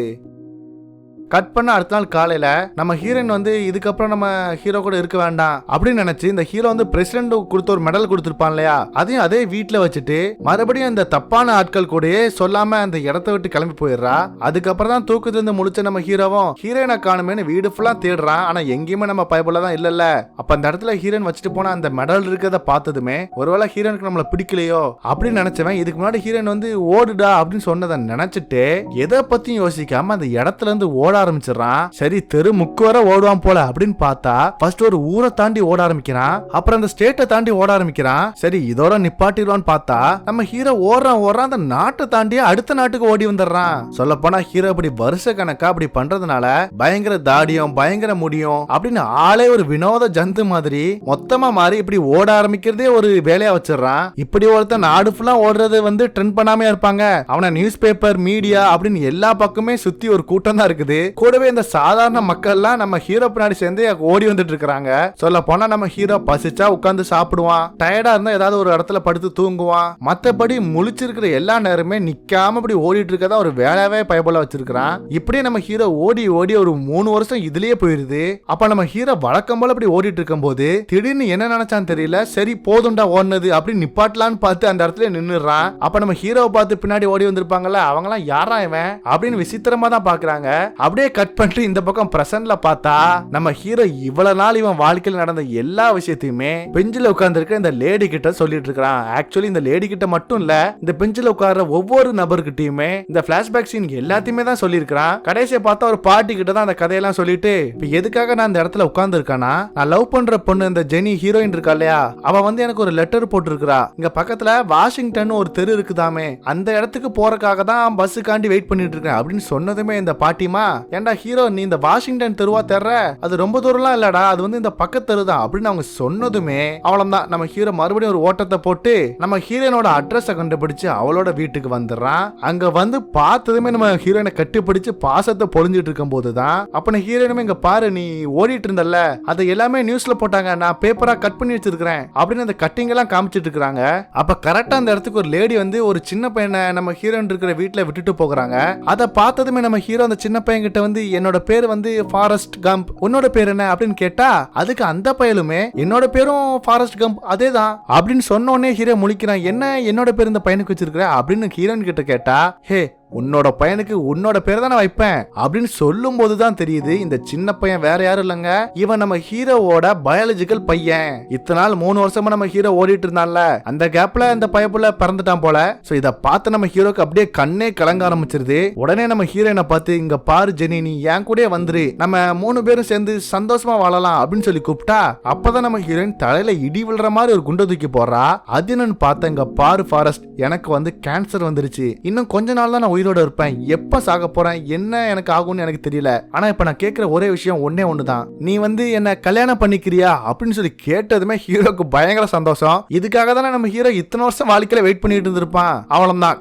கட் பண்ண அடுத்த நாள் காலையில நம்ம ஹீரோயின் வந்து இதுக்கப்புறம் நம்ம ஹீரோ கூட இருக்க வேண்டாம் அப்படின்னு நினைச்சு இந்த ஹீரோ வந்து பிரசிடென்ட் கொடுத்த ஒரு மெடல் கொடுத்திருப்பான் இல்லையா, அதையும் அதே வீட்டுல வச்சுட்டு மறுபடியும் இந்த தப்பான ஆட்கள் கூடயே சொல்லாம அந்த இடத்த விட்டு கிளம்பி போயிடுறா. அதுக்கப்புறம் தான் தூக்கத்துல இருந்து முழிச்ச நம்ம ஹீரோவும் ஹீரோயினை காணுமேனு வீடு ஃபுல்லா தேடுறான். ஆனா எங்கேயுமே நம்ம பயப்புல தான் இல்லல்ல. அப்ப அந்த இடத்துல ஹீரோயின் வச்சுட்டு போனா அந்த மெடல் இருக்கிறத பார்த்ததுமே ஒருவேளை ஹீரோனுக்கு நம்மள பிடிக்கலையோ அப்படின்னு நினைச்சவன் இதுக்கு முன்னாடி ஹீரோயின் வந்து ஓடுடா அப்படின்னு சொன்னதை நினைச்சிட்டு எதை பத்தியும் யோசிக்காம அந்த இடத்துல இருந்து ஓட ஆரம்பிச்சிடறான். சரி தெரு முக்கு வர ஓடுவான் போல அப்படின்னு பார்த்தா ஃபர்ஸ்ட் ஒரு ஊரை தாண்டி ஓட ஆரம்பிக்கிறான். அப்புறம் அந்த ஸ்டேட்டை தாண்டி ஓட ஆரம்பிக்கிறான். சரி இதோட நிப்பாட்டிடுவான்னு பார்த்தா நம்ம ஹீரோ ஓடுறான் அந்த நாட்டை தாண்டி அடுத்த நாட்டுக்கு ஓடி வந்துடுறான். சொல்ல போனா ஹீரோ அப்படி வருஷ கணக்கா அப்படி பண்றதுனால பயங்கர தாடியும் பயங்கர முடியும் அப்படின்னு ஆளே ஒரு வினோத ஜந்து மாதிரி மொத்தமா மாறி இப்படி ஓட ஆரம்பிக்கிறதே ஒரு வேலையா வச்சிடறான். இப்படி ஒருத்தன் நாடு ஃபுல்லா ஓடுறது வந்து ட்ரெண்ட் பண்ணாம இருப்பாங்க. அவன நியூஸ் பேப்பர் மீடியா அப்படின்னு எல்லா பக்கமே சுத்தி ஒரு கூட்டம் தான் இருக்குது. கூடவே இந்த சாதாரண மக்கள் எல்லாம் நம்ம ஹீரோ பின்னாடி சேர்ந்து ஓடி வந்துட்டு இருக்காங்க. சொல்ல போனா நம்ம ஹீரோ பசிச்சா உட்கார்ந்து சாப்பிடுவான், டயர்டா இருந்தா ஏதாவது ஒரு இடத்துல படுத்து தூங்குவான். மத்தபடி முழிச்சிருக்கிற எல்லா நேரமே நிக்காம இப்படி ஓடிட்டு இருக்கதா ஒரு வேலையாவே பயபோல வச்சிருக்கான். இப்படியே நம்ம ஹீரோ ஓடி ஓடி ஒரு 3 வருஷம் இதுலயே போயிருது. அப்ப நம்ம ஹீரோ வழக்கம் போல இப்படி ஓடிட்டு இருக்கும் போது திடீர்னு என்ன நினைச்சான்னு தெரியல, சரி போதும்டா ஓடுனது அப்படின்னு நிப்பாட்டலான்னு பார்த்து அந்த இடத்துல நின்னுறான். அப்ப நம்ம ஹீரோவை பார்த்து பின்னாடி ஓடி வந்திருப்பாங்கல்ல, அவங்க எல்லாம் யாரா இவன் அப்படின்னு விசித்திரமா தான் பாக்குறாங்க. அப்படியே கட் பண்ணிட்டு இந்த பக்கம் பிரசன்ட்ல பார்த்தா நம்ம ஹீரோ இவ்வளவு நாள் இவன் வாழ்க்கையில் நடந்த எல்லா விஷயத்தையுமே பெஞ்சில உட்கார்ந்து இருக்க இந்த லேடி கிட்ட சொல்லிட்டு இருக்கான். ஆக்சுவலி இந்த லேடி கிட்ட மட்டும் இல்ல, இந்த பெஞ்சில உட்கார்ற ஒவ்வொரு நபர்கிட்டயுமே இந்த பிளாஷ்பேக் சீன் எல்லாத்தையுமே தான் சொல்லியிருக்கான். கடைசியை பார்த்தா ஒரு பாட்டி கிட்ட தான் அந்த கதையெல்லாம் சொல்லிட்டு இப்ப எதுக்காக நான் இந்த இடத்துல உட்கார்ந்து இருக்கானா, நான் லவ் பண்ற பொண்ணு இந்த ஜெனி ஹீரோயின் இருக்கா இல்லையா, அவ வந்து எனக்கு ஒரு லெட்டர் போட்டுருக்கா. இங்க பக்கத்துல வாஷிங்டன் ஒரு தெரு இருக்குதாமே, அந்த இடத்துக்கு போறதுக்காக தான் பஸ்ஸுக்காண்டி வெயிட் பண்ணிட்டு இருக்கேன் அப்படின்னு சொன்னதுமே இந்த பாட்டிமா, ஏண்டா ஹீரோ நீ இந்த வாஷிங்டன் தெருவா தெர்ற, அது ரொம்ப தூரம்லாம் இல்லடா, அது வந்து இந்த பக்கத்து தெரு தான் அப்படின்னு அவங்க சொன்னதுமே அவ்வளவுதான் நம்ம ஹீரோ மறுபடியும் ஒரு ஓட்டத்தை போட்டு நம்ம ஹீரோனோட அட்ரஸை கண்டுபிடிச்சு அவளோட வீட்டுக்கு வந்துடுறான். அங்க வந்து பார்த்ததுமே நம்ம ஹீரோனை கட்டிப்பிடிச்சு பாசத்தை பொழிஞ்சிட்டு இருக்கும் போதுதான் அப்ப ஹீரோனுமே இங்க பாரு நீ ஓடிட்டு இருந்தல்ல, அதை எல்லாமே நியூஸ்ல போட்டாங்க, நான் பேப்பரா கட் பண்ணி வச்சிருக்கிறேன் அப்படின்னு அந்த கட்டிங் எல்லாம் காமிச்சிட்டு இருக்காங்க. அப்ப கரெக்டா அந்த இடத்துக்கு ஒரு லேடி வந்து ஒரு சின்ன பையனை நம்ம ஹீரோன் இருக்கிற வீட்டுல விட்டுட்டு போகிறாங்க. அதை பார்த்ததுமே நம்ம ஹீரோ அந்த சின்ன பையன் கிட்ட வந்து என்னோட பேர் வந்து ஃபாரஸ்ட் கம்ப், உன்னோட பேர் என்ன அப்படின்னு கேட்டா அதுக்கு அந்த பயலுமே என்னோட பேரும் ஃபாரஸ்ட் கம்ப் அதேதான் அப்படின்னு சொன்ன உடனே ஹீரோ முழிக்கிறான். என்ன என்னோட பேர் இந்த பையனுக்கு வச்சிருக்கிற அப்படின்னு ஹீரோன் கிட்ட கேட்டா, ஹே உன்னோட பையனுக்கு உன்னோட பேர் தான் நான் வைப்பேன் அப்படின்னு சொல்லும் போதுதான் தெரியுது இந்த சின்ன பையன் வேற யாரும் இல்லங்க, இவன் நம்ம ஹீரோவோட பயாலஜிக்கல் பையன். இத்தனை நாள் 3 வருஷமா நம்ம ஹீரோ ஓடிட்டு இருந்தான்ல, அந்த கேப்ல இந்த பையப்புல பிறந்துட்டான் போல. சோ இத பார்த்து நம்ம ஹீரோக்கு அப்படியே கண்ணே கலங்க ஆரம்பிச்சிருது. உடனே நம்ம ஹீரோயினை பார்த்து இங்க பாரு ஜெனி நீ என் கூட வந்துரு, நம்ம 3 பேரும் சேர்ந்து சந்தோஷமா வாழலாம் அப்படின்னு சொல்லி கூப்பிட்டா அப்பதான் நம்ம ஹீரோயின் தலையில இடி விழுற மாதிரி ஒரு குண்டை தூக்கி போடுறா. அது என்னன்னு பார்த்தா இங்க பாரு ஃபாரஸ்ட், எனக்கு வந்து கேன்சர் வந்துருச்சு, இன்னும் கொஞ்ச நாள் தான் நான் உயிரோட இருப்பேன், எப்ப சாக போறேன் என்ன எனக்கு ஆகும்னு எனக்கு தெரியல, ஆனா இப்ப நான் கேட்கிற ஒரே விஷயம் ஒன்னே ஒண்ணுதான், நீ வந்து என்ன கல்யாணம் பண்ணிக்கிறியா அப்படின்னு சொல்லி கேட்டதுமே ஹீரோக்கு பயங்கர சந்தோஷம். இதுக்காக தானே நம்ம ஹீரோ இத்தனை வருஷம் வாழ்க்கையில வெயிட் பண்ணிட்டு இருந்திருப்பான். அவ்வளவுதான்.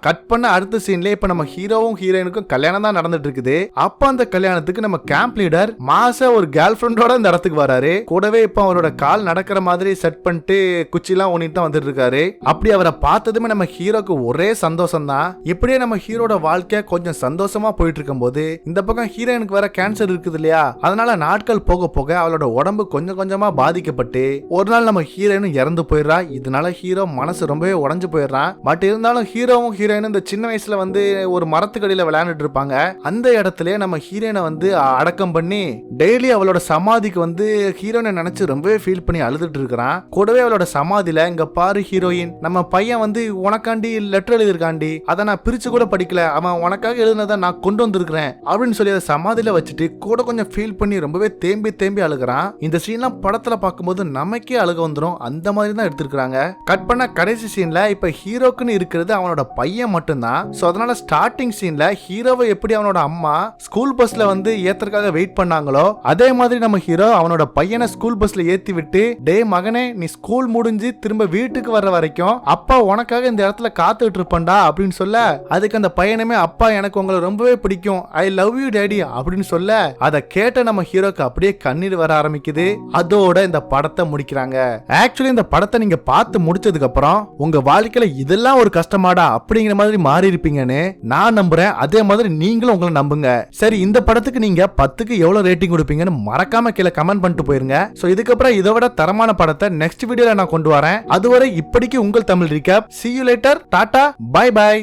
கட் பண்ண அடுத்த சீன்ல இப்ப நம்ம ஹீரோவும் ஹீரோயினுக்கும் கல்யாணம் தான் நடந்துட்டு இருக்குது. அப்ப அந்த கல்யாணத்துக்கு நம்ம கேம்ப் லீடர் மாச ஒரு கேர்ள் ஃப்ரெண்டோட இந்த இடத்துக்கு வராரு. கூடவே இப்ப அவரோட கால் நடக்கிற மாதிரி செட் பண்ணிட்டு குச்சிலாம் ஊனிட்டு தான் வந்துட்டு இருக்காரு. அப்படி அவரை பார்த்ததுமே நம்ம ஹீரோக்கு ஒரே சந்தோஷம் தான். இப்படியே நம்ம ஹீரோட வாழ்க்கை கொஞ்சம் சந்தோஷமா போயிட்டு இருக்கும் போது இந்த பக்கம் ஹீரோயினுக்கு வேற கேன்சர் இருக்குது இல்லையா, அதனால நாட்கள் போக போக அவளோட உடம்பு கொஞ்சம் கொஞ்சமா பாதிக்கப்பட்டு ஒரு நாள் நம்ம ஹீரோயினும் இறந்து போயிடுறா. இதனால ஹீரோ மனசு ரொம்பவே உடஞ்சு போயிடுறான். பட் இருந்தாலும் ஹீரோவும் இந்த சின்ன வயசுல வந்து ஒரு மரத்துக்கடியில விளையாண்டுட்டு இருப்பாங்க. அந்த இடத்துல நம்ம ஹீரோனை வந்து அடக்கம் பண்ணி டெய்லி அவளோட சமாதிக்கு வந்து ஹீரோனை நினைச்சு ரொம்பவே ஃபீல் பண்ணி அழுதுட்டு இருக்கிறான். கூடவே அவளோட சமாதியில இங்க பாரு ஹீரோயின், நம்ம பையன் வந்து உனக்காண்டி லெட்டர் எழுதிருக்காண்டி, அதை நான் பிரிச்சு கூட படிக்கல, அவன் உனக்காக எழுதினதை நான் கொண்டு வந்திருக்கிறேன் அப்படின்னு சொல்லி அதை சமாதியில வச்சுட்டு கூட கொஞ்சம் ஃபீல் பண்ணி ரொம்பவே தேம்பி தேம்பி அழுகிறான். இந்த சீன்லாம் படத்துல பார்க்கும்போது நமக்கே அழுக வந்துடும். அந்த மாதிரி தான் எடுத்திருக்காங்க. கட் பண்ண கடைசி சீன்ல இப்ப ஹீரோக்குன்னு இருக்கிறது அவனோட பையன் பையன் மட்டும்தான். சோ அதனால ஸ்டார்டிங் சீன்ல ஹீரோவை எப்படி அவனோட அம்மா ஸ்கூல் பஸ்ல வந்து ஏத்துறதுக்காக வெயிட் பண்ணாங்களோ அதே மாதிரி நம்ம ஹீரோ அவனோட பையனை ஸ்கூல் பஸ்ல ஏத்தி விட்டு, டே மகனே நீ ஸ்கூல் முடிஞ்சு திரும்ப வீட்டுக்கு வர்ற வரைக்கும் அப்பா உனக்காக இந்த இடத்துல காத்துட்டு இருப்பண்டா அப்படின்னு சொல்ல, அதுக்கு அந்த பையனுமே அப்பா எனக்கு உங்களை ரொம்பவே பிடிக்கும், ஐ லவ் யூ டேடி அப்படின்னு சொல்ல, அதை கேட்ட நம்ம ஹீரோக்கு அப்படியே கண்ணீர் வர ஆரம்பிக்குது. அதோட இந்த படத்தை முடிக்கிறாங்க. ஆக்சுவலி இந்த படத்தை நீங்க பார்த்து முடிச்சதுக்கு அப்புறம் உங்க வாழ்க்கையில இதெல்லாம் ஒரு கஷ்டமாடா அப்படிங்கிற மாதிரி மாறி இருப்பீங்கன்னு நான் நம்புறேன். அதே மாதிரி நீங்களும் உங்களை நம்புங்க. சரி, இந்த படத்துக்கு நீங்க 10க்கு எவ்வளவு ரேட்டிங் கொடுப்பீங்கன்னு மறக்காம கீழே கமெண்ட் பண்ணிட்டு போயிருங்க. சோ இதுக்கப்புறம் இதை விட தரமான படத்தை நெக்ஸ்ட் வீடியோல நான் கொண்டு வரேன். அதுவரை இப்படிக்கு உங்கள் Tamil recap. See you later. டாடா, பை பை.